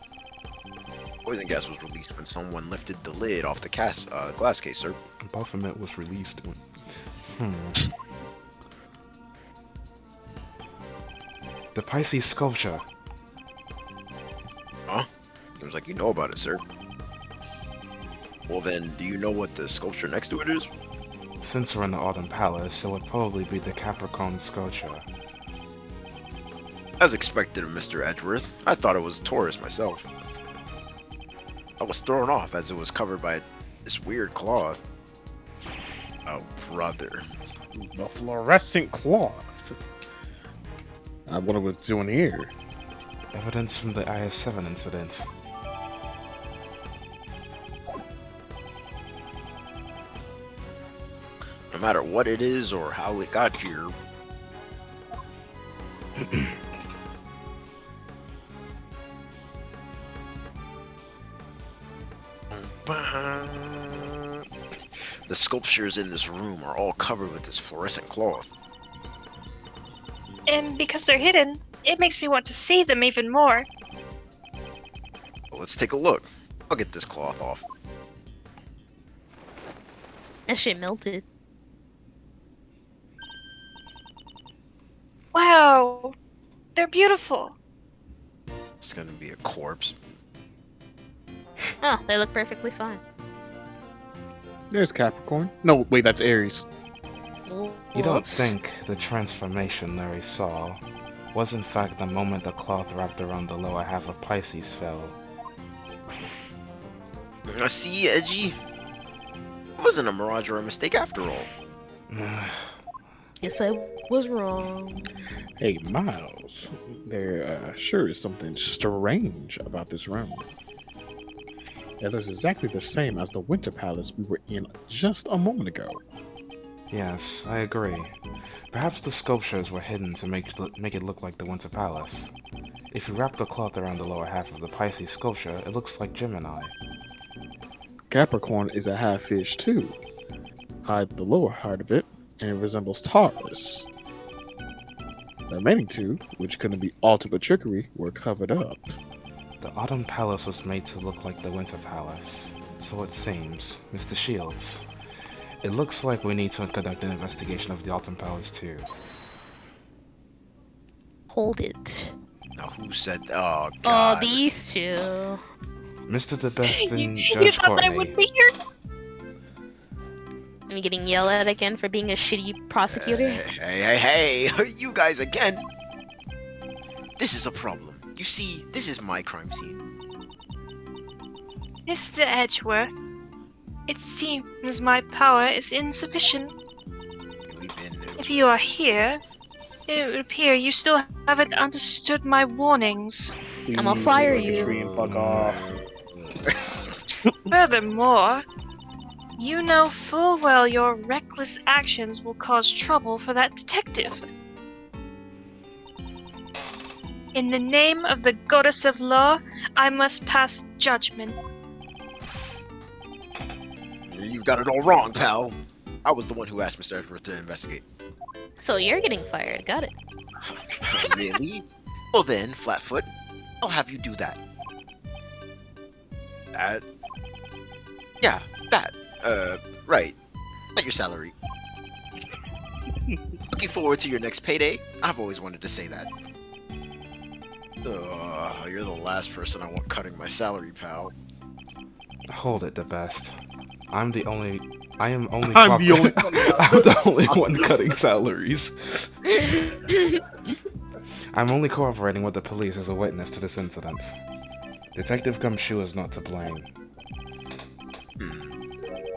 Poison gas was released when someone lifted the lid off the glass case, sir. Baphomet was released when... The Pisces sculpture. Huh? Seems like you know about it, sir. Well then, do you know what the sculpture next to it is? Since we're in the Autumn Palace, it would probably be the Capricorn sculpture. As expected of Mr. Edgeworth, I thought it was a Taurus myself. I was thrown off as it was covered by this weird cloth. Oh, brother. The fluorescent cloth. I wonder what it's doing here. Evidence from the IS-7 incident. No matter what it is or how it got here. The sculptures in this room are all covered with this fluorescent cloth. And because they're hidden, it makes me want to see them even more. Well, let's take a look. I'll get this cloth off. That shit melted. Wow, they're beautiful. It's gonna be a corpse. Oh, they look perfectly fine. There's Capricorn. No, wait, that's Aries. You don't Whoops. think the transformation Larry saw was in fact the moment the cloth wrapped around the lower half of Pisces fell? See, Edgy? It wasn't a mirage or a mistake after all. Guess I was wrong. Hey, Miles. There sure is something strange about this room. It looks exactly the same as the Winter Palace we were in just a moment ago. Yes, I agree. Perhaps the sculptures were hidden to make it look like the Winter Palace. If you wrap the cloth around the lower half of the Pisces sculpture, it looks like Gemini. Capricorn is a half fish too. Hide the lower part of it, and it resembles Taurus. The remaining two, which couldn't be altered with trickery, were covered up. The Autumn Palace was made to look like the Winter Palace. So it seems, Mr. Shields. It looks like we need to conduct an investigation of the Autumn Palace too. Hold it. Now who said? Oh Oh, God. these two. Mr. the Best and You Judge thought I would Courtney. be here? I'm getting yelled at again for being a shitty prosecutor. Hey! You guys again. This is a problem. You see, this is my crime scene. Mr. Edgeworth, it seems my power is insufficient. We've been. If you are here, it would appear you still haven't understood my warnings. I'ma fire Please, you. Tree, fuck off. Furthermore, you know full well your reckless actions will cause trouble for that detective. In the name of the goddess of law, I must pass judgment. You've got it all wrong, pal. I was the one who asked Mr. Edgeworth to investigate. So you're getting fired. Got it. Really? Well then, Flatfoot, I'll have you do that. That? Yeah, that. Right. Not your salary. Looking forward to your next payday. I've always wanted to say that. You're the last person I want cutting my salary, pal. Hold it, the best. I am the only I'm the only I'm the only one cutting salaries. I'm only cooperating with the police as a witness to this incident. Detective Gumshoe is not to blame.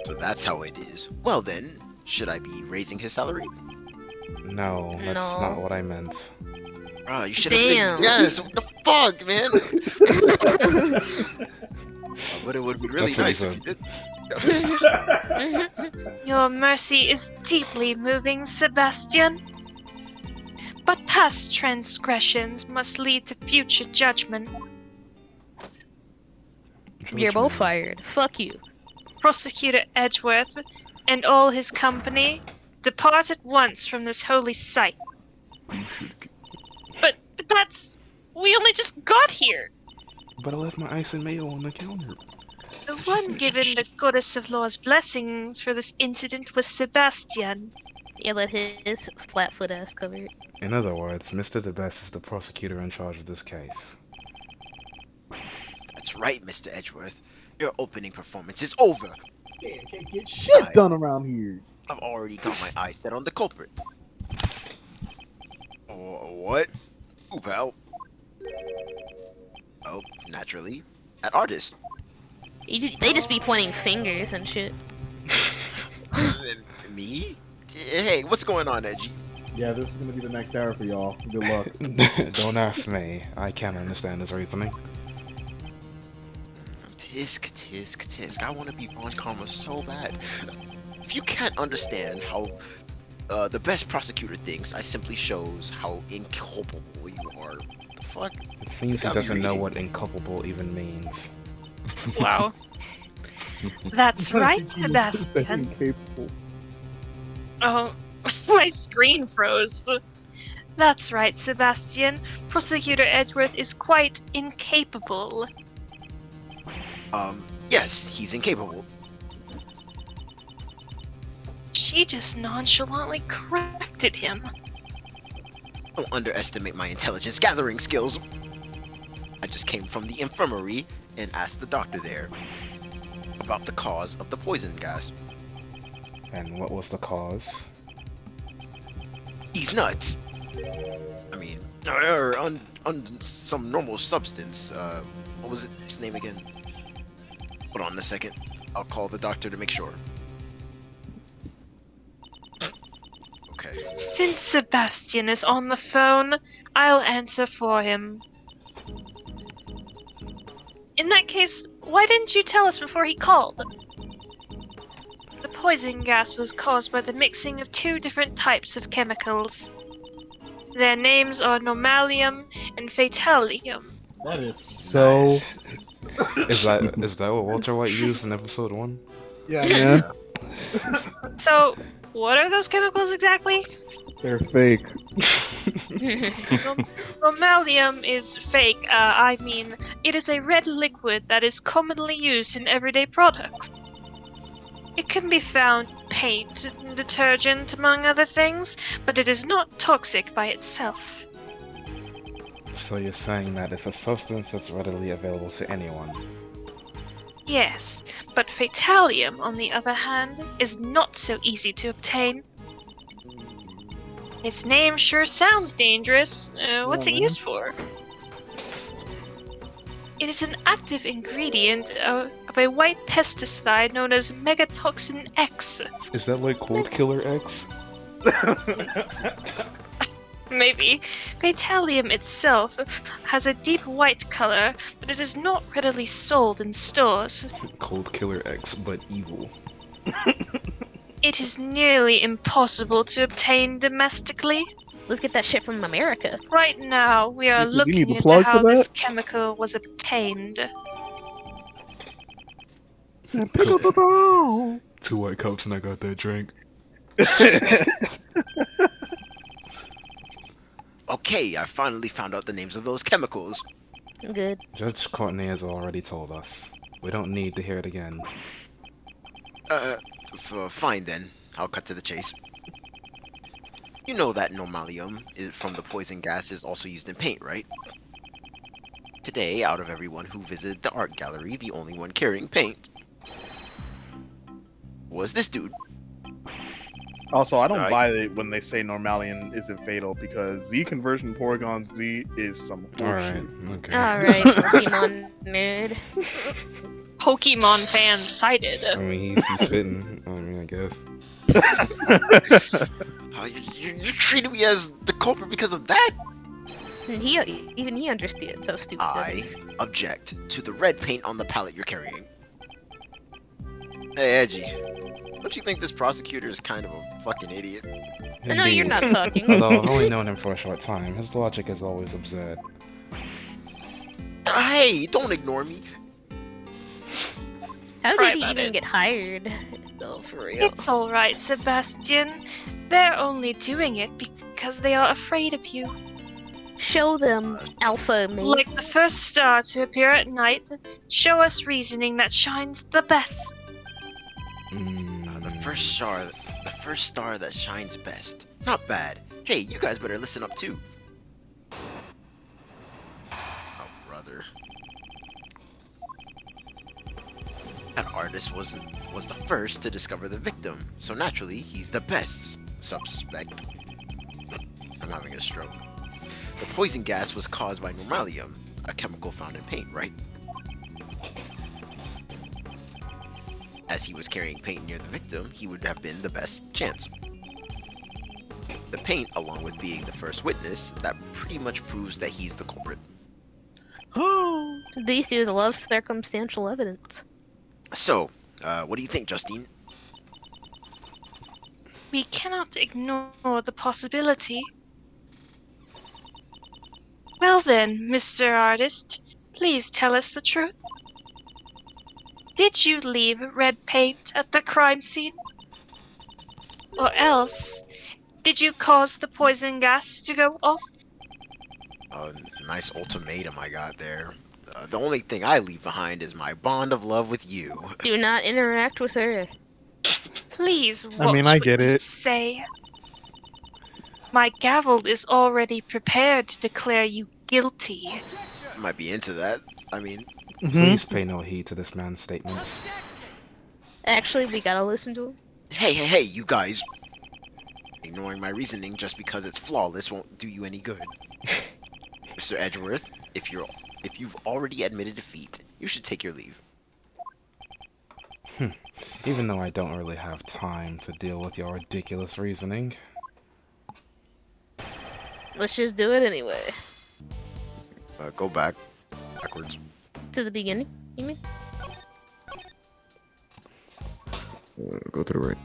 So that's how it is. Well then, should I be raising his salary? No, that's No. not what I meant. You should have said Damn. yes. What the fuck, man? But it would be really That's nice what if he you did. Your mercy is deeply moving, Sebastian. But past transgressions must lead to future judgment. You're both fired. Fuck you. Prosecutor Edgeworth and all his company depart at once from this holy site. You should. But that's... We only just got here! But I left my ice and mayo on the counter. The one given the goddess of law's blessings for this incident was Sebastian. You let his flat-foot ass cover it. In other words, Mr. the Best is the prosecutor in charge of this case. That's right, Mr. Edgeworth. Your opening performance is over. Can't get shit Besides, done around here. I've already got my eyes set on the culprit. Oh, what? Who, pal? Oh, naturally, that artist. They just be pointing fingers and shit. And me? Hey, what's going on, Edgy? Yeah, this is gonna be the next hour for y'all. Good luck. Don't ask me. I can't understand his reasoning. Tisk. I want to be on karma so bad. If you can't understand how the best prosecutor thinks, I simply shows how inculpable you are. The fuck? It seems he Gotta be doesn't know reading. what inculpable even means. Wow. That's right, Staying Sebastian. capable. Oh, my screen froze. That's right, Sebastian. Prosecutor Edgeworth is quite incapable. Yes, he's incapable. She just nonchalantly corrected him. Don't underestimate my intelligence gathering skills. I just came from the infirmary and asked the doctor there about the cause of the poison gas. And what was the cause? He's nuts. I mean, or on some normal substance. What was his name again? Hold on a second. I'll call the doctor to make sure. Okay. Since Sebastian is on the phone, I'll answer for him. In that case, why didn't you tell us before he called? The poison gas was caused by the mixing of two different types of chemicals. Their names are Normalium and Fatalium. That is So, Nice. Is that what Walter White used in episode 1? yeah, man, So, what are those chemicals exactly? they're fake. Normalium is fake. I mean, it is a red liquid that is commonly used in everyday products. It can be found in paint and detergent, among other things, but it is not toxic by itself. So you're saying that it's a substance that's readily available to anyone? Yes, but Fatalium, on the other hand, is not so easy to obtain. Its name sure sounds dangerous. What's it man. used for? It is an active ingredient of a white pesticide known as Megatoxin X. Is that like Cold Killer X? Maybe. Fatalium itself has a deep white color, but it is not readily sold in stores. Cold Killer X, but evil. It is nearly impossible to obtain domestically. Let's get that shit from America. Right now, we are Lisa, do you need looking the into plug how for this that? chemical was obtained. Pick up the phone. 2 white cups and I got that drink. Okay, I finally found out the names of those chemicals. Good. Judge Courtney has already told us. We don't need to hear it again. Fine then. I'll cut to the chase. You know that normalium from the poison gas is also used in paint, right? Today, out of everyone who visited the art gallery, the only one carrying paint was this dude. Also, I don't Alright. buy it when they say Normalian isn't fatal because Z conversion Porygon Z is some Alright, horseshit. okay. Alright, Pokemon nerd. Pokemon fan cited. I mean, he's fitting. I mean, I guess. You treated me as the culprit because of that? And even he understood how stupid that I is. object to the red paint on the palette you're carrying. Hey, Edgy. Don't you think this prosecutor is kind of a fucking idiot? No, you're Indeed. not talking. Although I've only known him for a short time, his logic is always absurd. Hey, don't ignore me. How Cry did he about even it. get hired? Oh, for real. It's alright, Sebastian. They're only doing it because they are afraid of you. Show them, Alpha mate. Like the first star to appear at night, show us reasoning that shines the best. The first star that shines best. Not bad. Hey, you guys better listen up too. Oh, brother. That artist was the first to discover the victim, so naturally he's the best suspect. I'm having a stroke. The poison gas was caused by normalium, a chemical found in paint, right? As he was carrying paint near the victim, he would have been the best chance. The paint, along with being the first witness, that pretty much proves that he's the culprit. These dudes love circumstantial evidence. So, what do you think, Justine? We cannot ignore the possibility. Well then, Mr. Artist, please tell us the truth. Did you leave red paint at the crime scene? Or else, did you cause the poison gas to go off? Nice ultimatum I got there. The only thing I leave behind is my bond of love with you. Do not interact with her. Please watch I mean, I what get you it. say. My gavel is already prepared to declare you guilty. I might be into that. I mean, Please pay no heed to this man's statements. Actually, we gotta listen to him. hey, you guys. Ignoring my reasoning just because it's flawless won't do you any good. Mr. Edgeworth, if you've already admitted defeat, you should take your leave. Even though I don't really have time to deal with your ridiculous reasoning. Let's just do it anyway. Go backwards. To the beginning, you mean? Go to the right.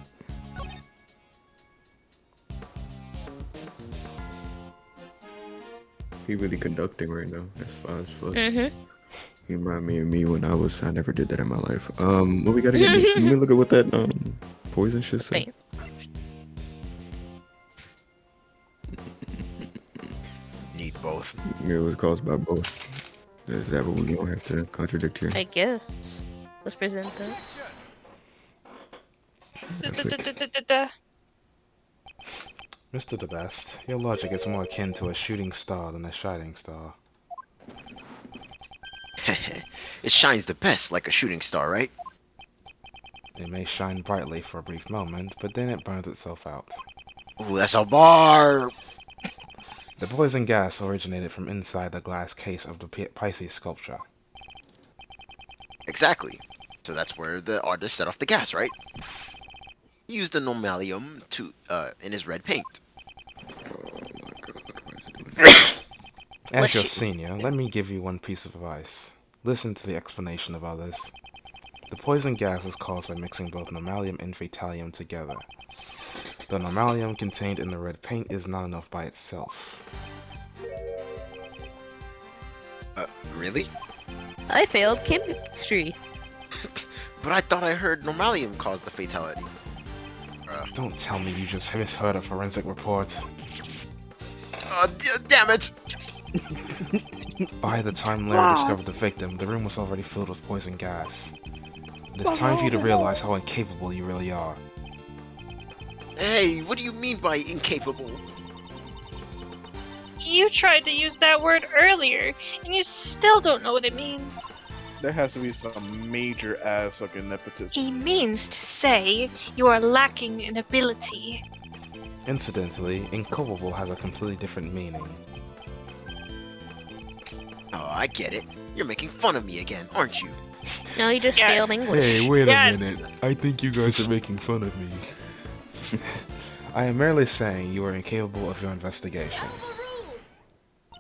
He really conducting right now. That's fine as fuck. Mm-hmm. He remind me of me when I never did that in my life. What we gotta get? Let me look at what that poison shit say. Right. Need both. It was caused by both. Is that what we gonna have to contradict here? I guess. Let's present that. Mr. The Best, your logic is more akin to a shooting star than a shining star. It shines the best like a shooting star, right? It may shine brightly for a brief moment, but then it burns itself out. Ooh, that's a bar! The poison gas originated from inside the glass case of the Pisces sculpture. Exactly. So that's where the artist set off the gas, right? He used the normalium in his red paint. Oh my god, why is it doing that? As your senior, let me give you one piece of advice. Listen to the explanation of others. The poison gas is caused by mixing both normalium and phaetalium together. The normalium contained in the red paint is not enough by itself. Really? I failed chemistry. But I thought I heard normalium caused the fatality. Don't tell me you just misheard a forensic report. Damn it! By the time Larry discovered the victim, the room was already filled with poison gas. It is time for you to realize how incapable you really are. Hey, what do you mean by incapable? You tried to use that word earlier, and you still don't know what it means. There has to be some major ass fucking nepotism. He means to say you are lacking in ability. Incidentally, incapable has a completely different meaning. Oh, I get it. You're making fun of me again, aren't you? No, you just Yeah. failed English. Hey, wait Yes. a minute. I think you guys are making fun of me. I am merely saying you are incapable of your investigation.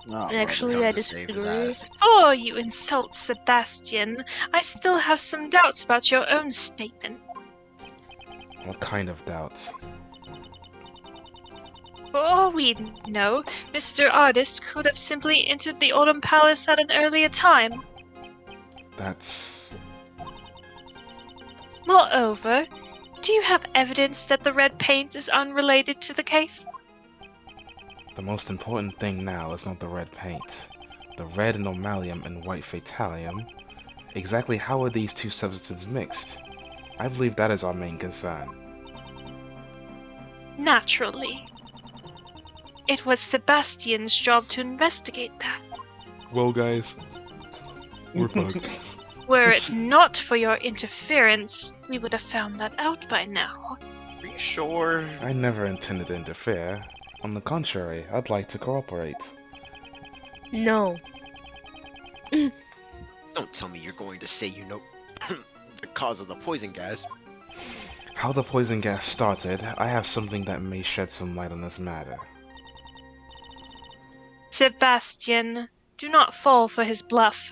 Oh, Actually, Come I to save his disagree. ass. Before you insult Sebastian, I still have some doubts about your own statement. What kind of doubts? For all we know, Mr. Artist could have simply entered the Autumn Palace at an earlier time. That's... Moreover, do you have evidence that the red paint is unrelated to the case? The most important thing now is not the red paint. The red normalium and white phaetalium. Exactly how are these two substances mixed? I believe that is our main concern. Naturally. It was Sebastian's job to investigate that. Well, guys, we're fucked. Were it not for your interference, we would have found that out by now. Are you sure? I never intended to interfere. On the contrary, I'd like to cooperate. No. Don't tell me you're going to say you know the cause of the poison gas. How the poison gas started, I have something that may shed some light on this matter. Sebastian, do not fall for his bluff.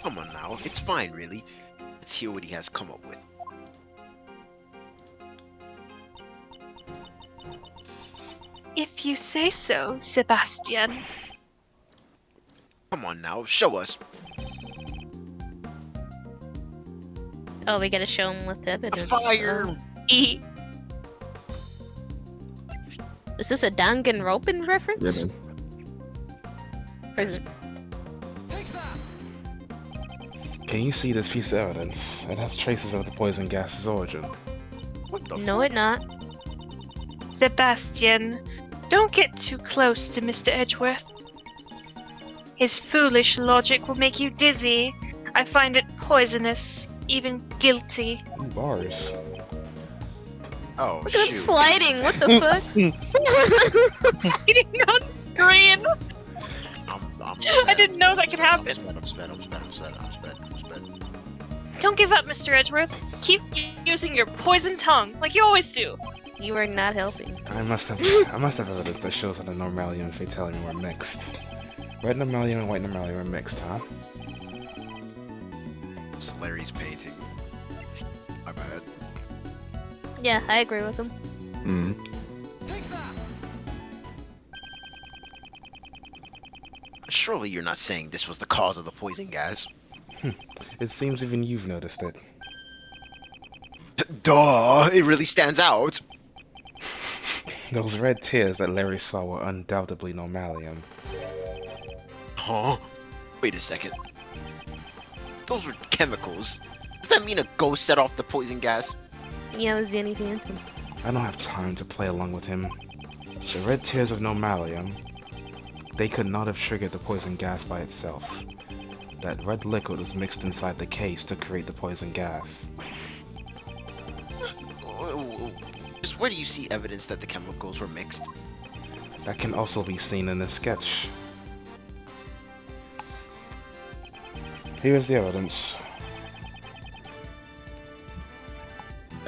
Come on now, it's fine, really. Let's hear what he has come up with. If you say so, Sebastian. Come on now, show us. Oh, we gotta show him with The evidence. fire! E. Is this a Danganronpa reference? Yeah, man. Or is it- Can you see this piece of evidence? It has traces of the poison gas's origin. What the No, it not. Sebastian, don't get too close to Mr. Edgeworth. His foolish logic will make you dizzy. I find it poisonous, even guilty. Ooh, bars. Oh, Look at him shoot. sliding. What the fuck? Hiding on the screen. I'm I didn't know that could happen. I'm sped. Don't give up, Mr. Edgeworth. Keep using your poison tongue, like you always do. You are not helping. I must have evidence that shows that the normalium and phaetalium were mixed. Red normalium and white normalium were mixed, huh? It's Larry's painting. My bad. Yeah, I agree with him. Mm. Surely you're not saying this was the cause of the poison gas. It seems even you've noticed it. Duh, it really stands out. Those red tears that Larry saw were undoubtedly normalium. Huh? Wait a second. Those were chemicals. Does that mean a ghost set off the poison gas? Yeah, it was Danny Phantom. I don't have time to play along with him. The red tears of normalium, they could not have triggered the poison gas by itself. That red liquid was mixed inside the case to create the poison gas. Just where do you see evidence that the chemicals were mixed? That can also be seen in this sketch. Here's the evidence.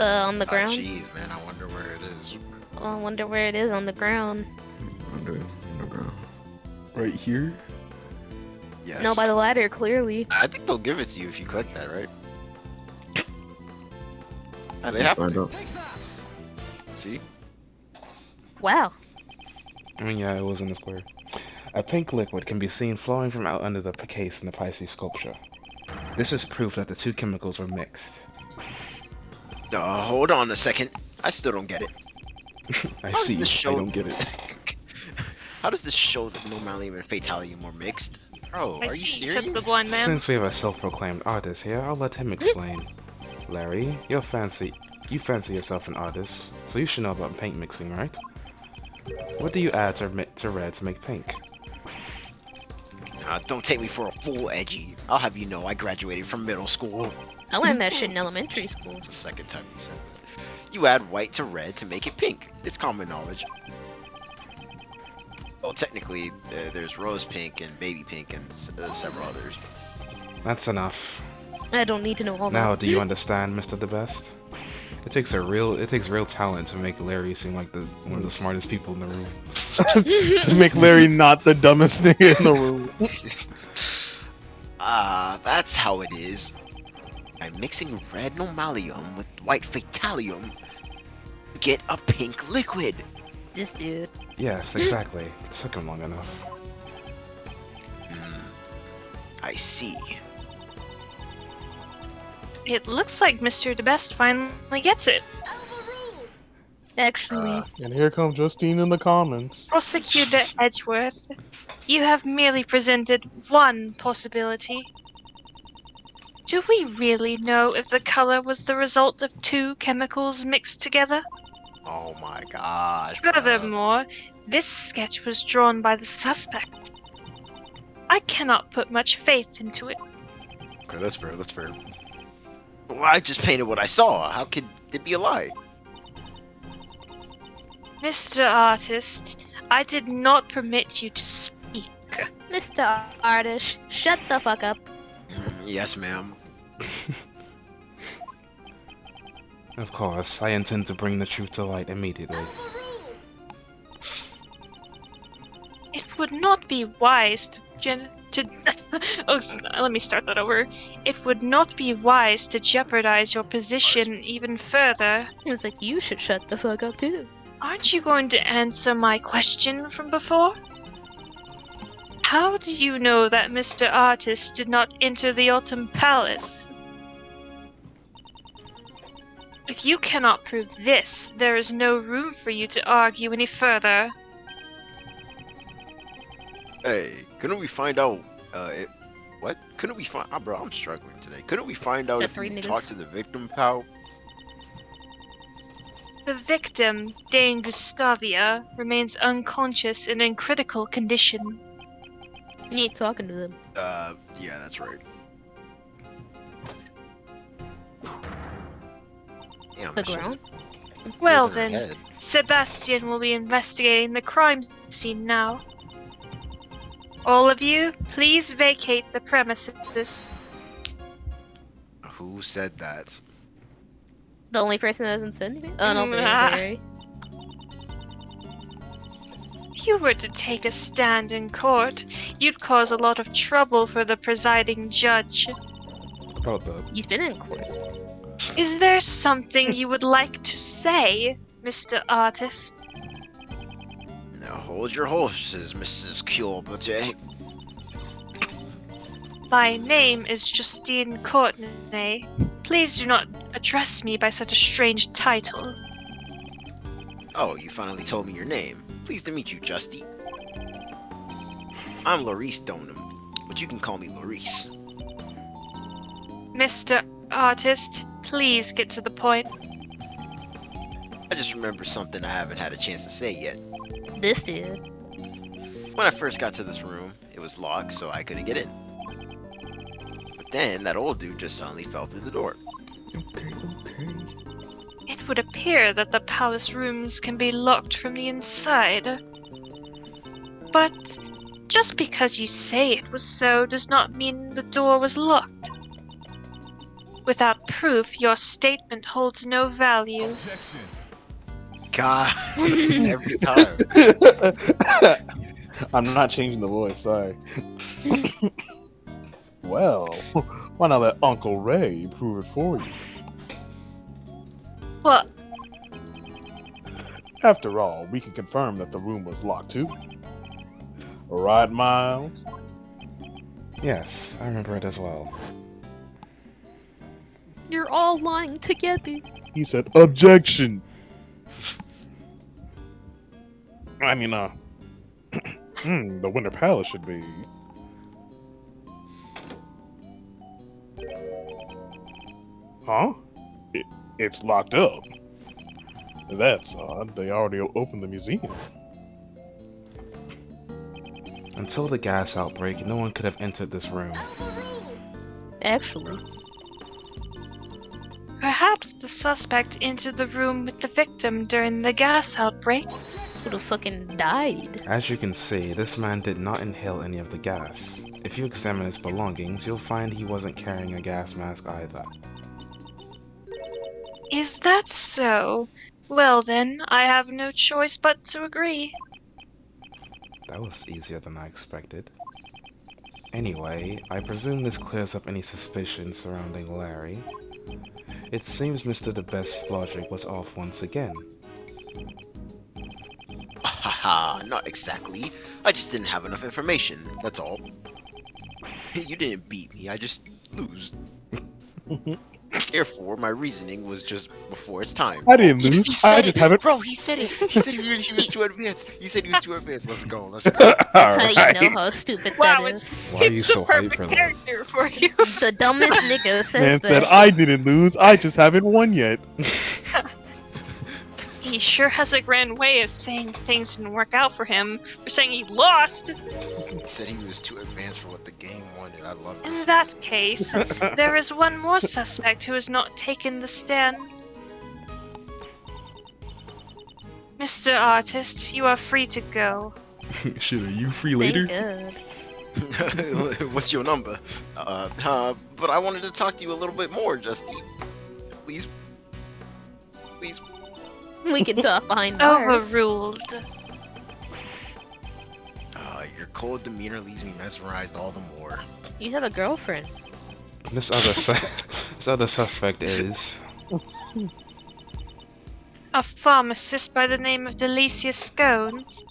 On the Oh, ground. jeez, man, I wonder where it is. Oh, I wonder where it is on the ground. Underground. Right here. Yes. No, by the ladder, clearly. I think they'll give it to you if you click that, right? They Let's have find to. out. See? Wow. I mean, yeah, it was in the square. A pink liquid can be seen flowing from out under the case in the Pisces sculpture. This is proof that the two chemicals were mixed. Hold on a second. I still don't get it. I How does see, this I show- don't get it. How does this show that normalium and fatalium were mixed? Bro, I are you see, serious? said the blind man. Since we have a self-proclaimed artist here, I'll let him explain. Larry, you fancy yourself an artist, so you should know about paint mixing, right? What do you add to red to make pink? Don't take me for a fool, Edgy. I'll have you know I graduated from middle school. I learned that shit in elementary school. It's the second time you said that. You add white to red to make it pink. It's common knowledge. Well, technically, there's rose pink and baby pink and several others. That's enough. I don't need to know all Now, that. do you understand, Mr. The Best? It takes real talent to make Larry seem like one of the smartest people in the room. To make Larry not the dumbest nigga in the room. That's how it is. By mixing red normalium with white fatalium, you get a pink liquid. This dude. Yes, exactly. It took him long enough. I see. It looks like Mr. DeBest finally gets it. Actually, And here comes Justine in the comments. Prosecutor Edgeworth, you have merely presented one possibility. Do we really know if the color was the result of two chemicals mixed together? Oh my gosh. bruh. Furthermore, this sketch was drawn by the suspect. I cannot put much faith into it. Okay, that's fair, that's fair. Well, I just painted what I saw. How could it be a lie? Mr. Artist, I did not permit you to speak. Mr. Artist, shut the fuck up. Yes, ma'am. Of course, I intend to bring the truth to light immediately. It would not be wise let me start that over. It would not be wise to jeopardize your position even further. It's like, you should shut the fuck up too. Aren't you going to answer my question from before? How do you know that Mr. Artist did not enter the Autumn Palace? If you cannot prove this, there is no room for you to argue any further. Hey, couldn't we find out, what? Couldn't we find, bro, I'm struggling today. Couldn't we find out The if three we niggas. talked to the victim, pal? The victim, Dane Gustavia, remains unconscious and in critical condition. You ain't talking to them. Yeah, that's right. Damn, The that shit ground? is Well bigger than then, her head. Sebastian will be investigating the crime scene now. All of you, please vacate the premises. Who said that? The only person that hasn't said anything? Oh, no, Ah. Barry. If you were to take a stand in court, you'd cause a lot of trouble for the presiding judge. About the He's been in court. Is there something you would like to say, Mr. Artist? Now hold your horses, Mrs. Culbert. My name is Justine Courtenay. Please do not address me by such a strange title. Oh, you finally told me your name. Pleased to meet you, Justy. I'm Laurice Donham, but you can call me Laurice. Mr. Artist, please get to the point. I just remembered something I haven't had a chance to say yet. This dude. When I first got to this room, it was locked, so I couldn't get in. But then, that old dude just suddenly fell through the door. Okay. It would appear that the palace rooms can be locked from the inside. But just because you say it was so does not mean the door was locked. Without proof, your statement holds no value. God, every time. I'm not changing the voice, sorry. Well, why not let Uncle Ray prove it for you? What? After all, we can confirm that the room was locked too. Right, Miles? Yes, I remember it as well. You're all lying together. He said, objection! I mean, the Winter Palace should be. Huh? It's locked up. That's odd. They already opened the museum. Until the gas outbreak, no one could have entered this room. Actually. Perhaps the suspect entered the room with the victim during the gas outbreak. Would have fucking died. As you can see, this man did not inhale any of the gas. If you examine his belongings, you'll find he wasn't carrying a gas mask either. Is that so? Well then, I have no choice but to agree. That was easier than I expected. Anyway, I presume this clears up any suspicions surrounding Larry. It seems Mr. The Best's logic was off once again. Haha, not exactly. I just didn't have enough information, that's all. You didn't beat me, I just lose. Therefore, my reasoning was just before its time. I didn't He lose. said I just haven't. Bro, he said it. He said he was too advanced. He said he was too advanced. Let's go. Let's go. That's how you know how stupid Wow, that it's, is. Why are you it's the so hyped perfect for that? character for you. The dumbest nigga says Man that. said, I didn't lose. I just haven't won yet. He sure has a grand way of saying things didn't work out for him, or saying he lost. He said he was too advanced for what the game wanted. I love In this. that case, there is one more suspect who has not taken the stand. Mr. Artist, you are free to go. Shit, are you free Thank God. What's your number? But I wanted to talk to you a little bit more, Justy. Please. Please. We can talk behind bars. Overruled. Your cold demeanor leaves me mesmerized all the more. You have a girlfriend. This other suspect is... A pharmacist by the name of Delicia Scones.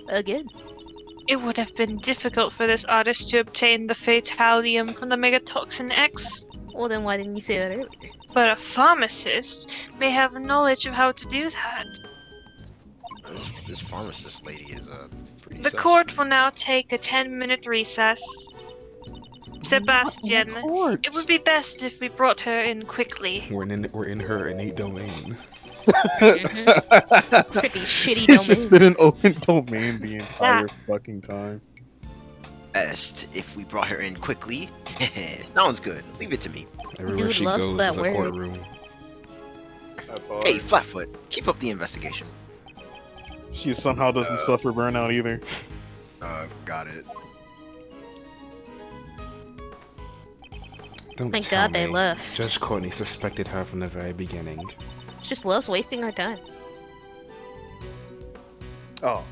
Again. It would have been difficult for this artist to obtain the Fatalium from the Megatoxin X, Well, then why didn't you say that earlier? but a pharmacist may have knowledge of how to do that. This pharmacist lady is pretty The sus. court will now take a 10-minute recess. Sebastian, it would be best if we brought her in quickly. We're in her innate domain. Pretty shitty It's just domain. been an open domain the entire fucking time. Best if we brought her in quickly. Sounds good. Leave it to me. Everywhere Dude she loves goes that is a word. courtroom. That's all. Hey, Flatfoot, keep up the investigation. She somehow doesn't suffer burnout either. Got it. Don't Thank tell God they me. left. Judge Courtney suspected her from the very beginning. She just loves wasting her time. Oh,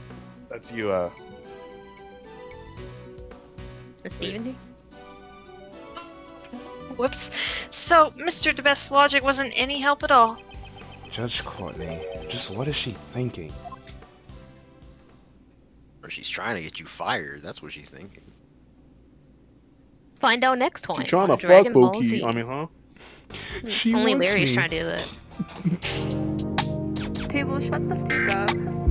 that's you, Is Steven here? Whoops. So, Mr. DeBest's logic wasn't any help at all. Judge Courtney, just what is she thinking? Or she's trying to get you fired. That's what she's thinking. Find out next time. She trying on to fuck Dragon Ball Loki. Z. I mean, huh? She Only wants Larry's me. trying to do that. Table, shut the fuck up.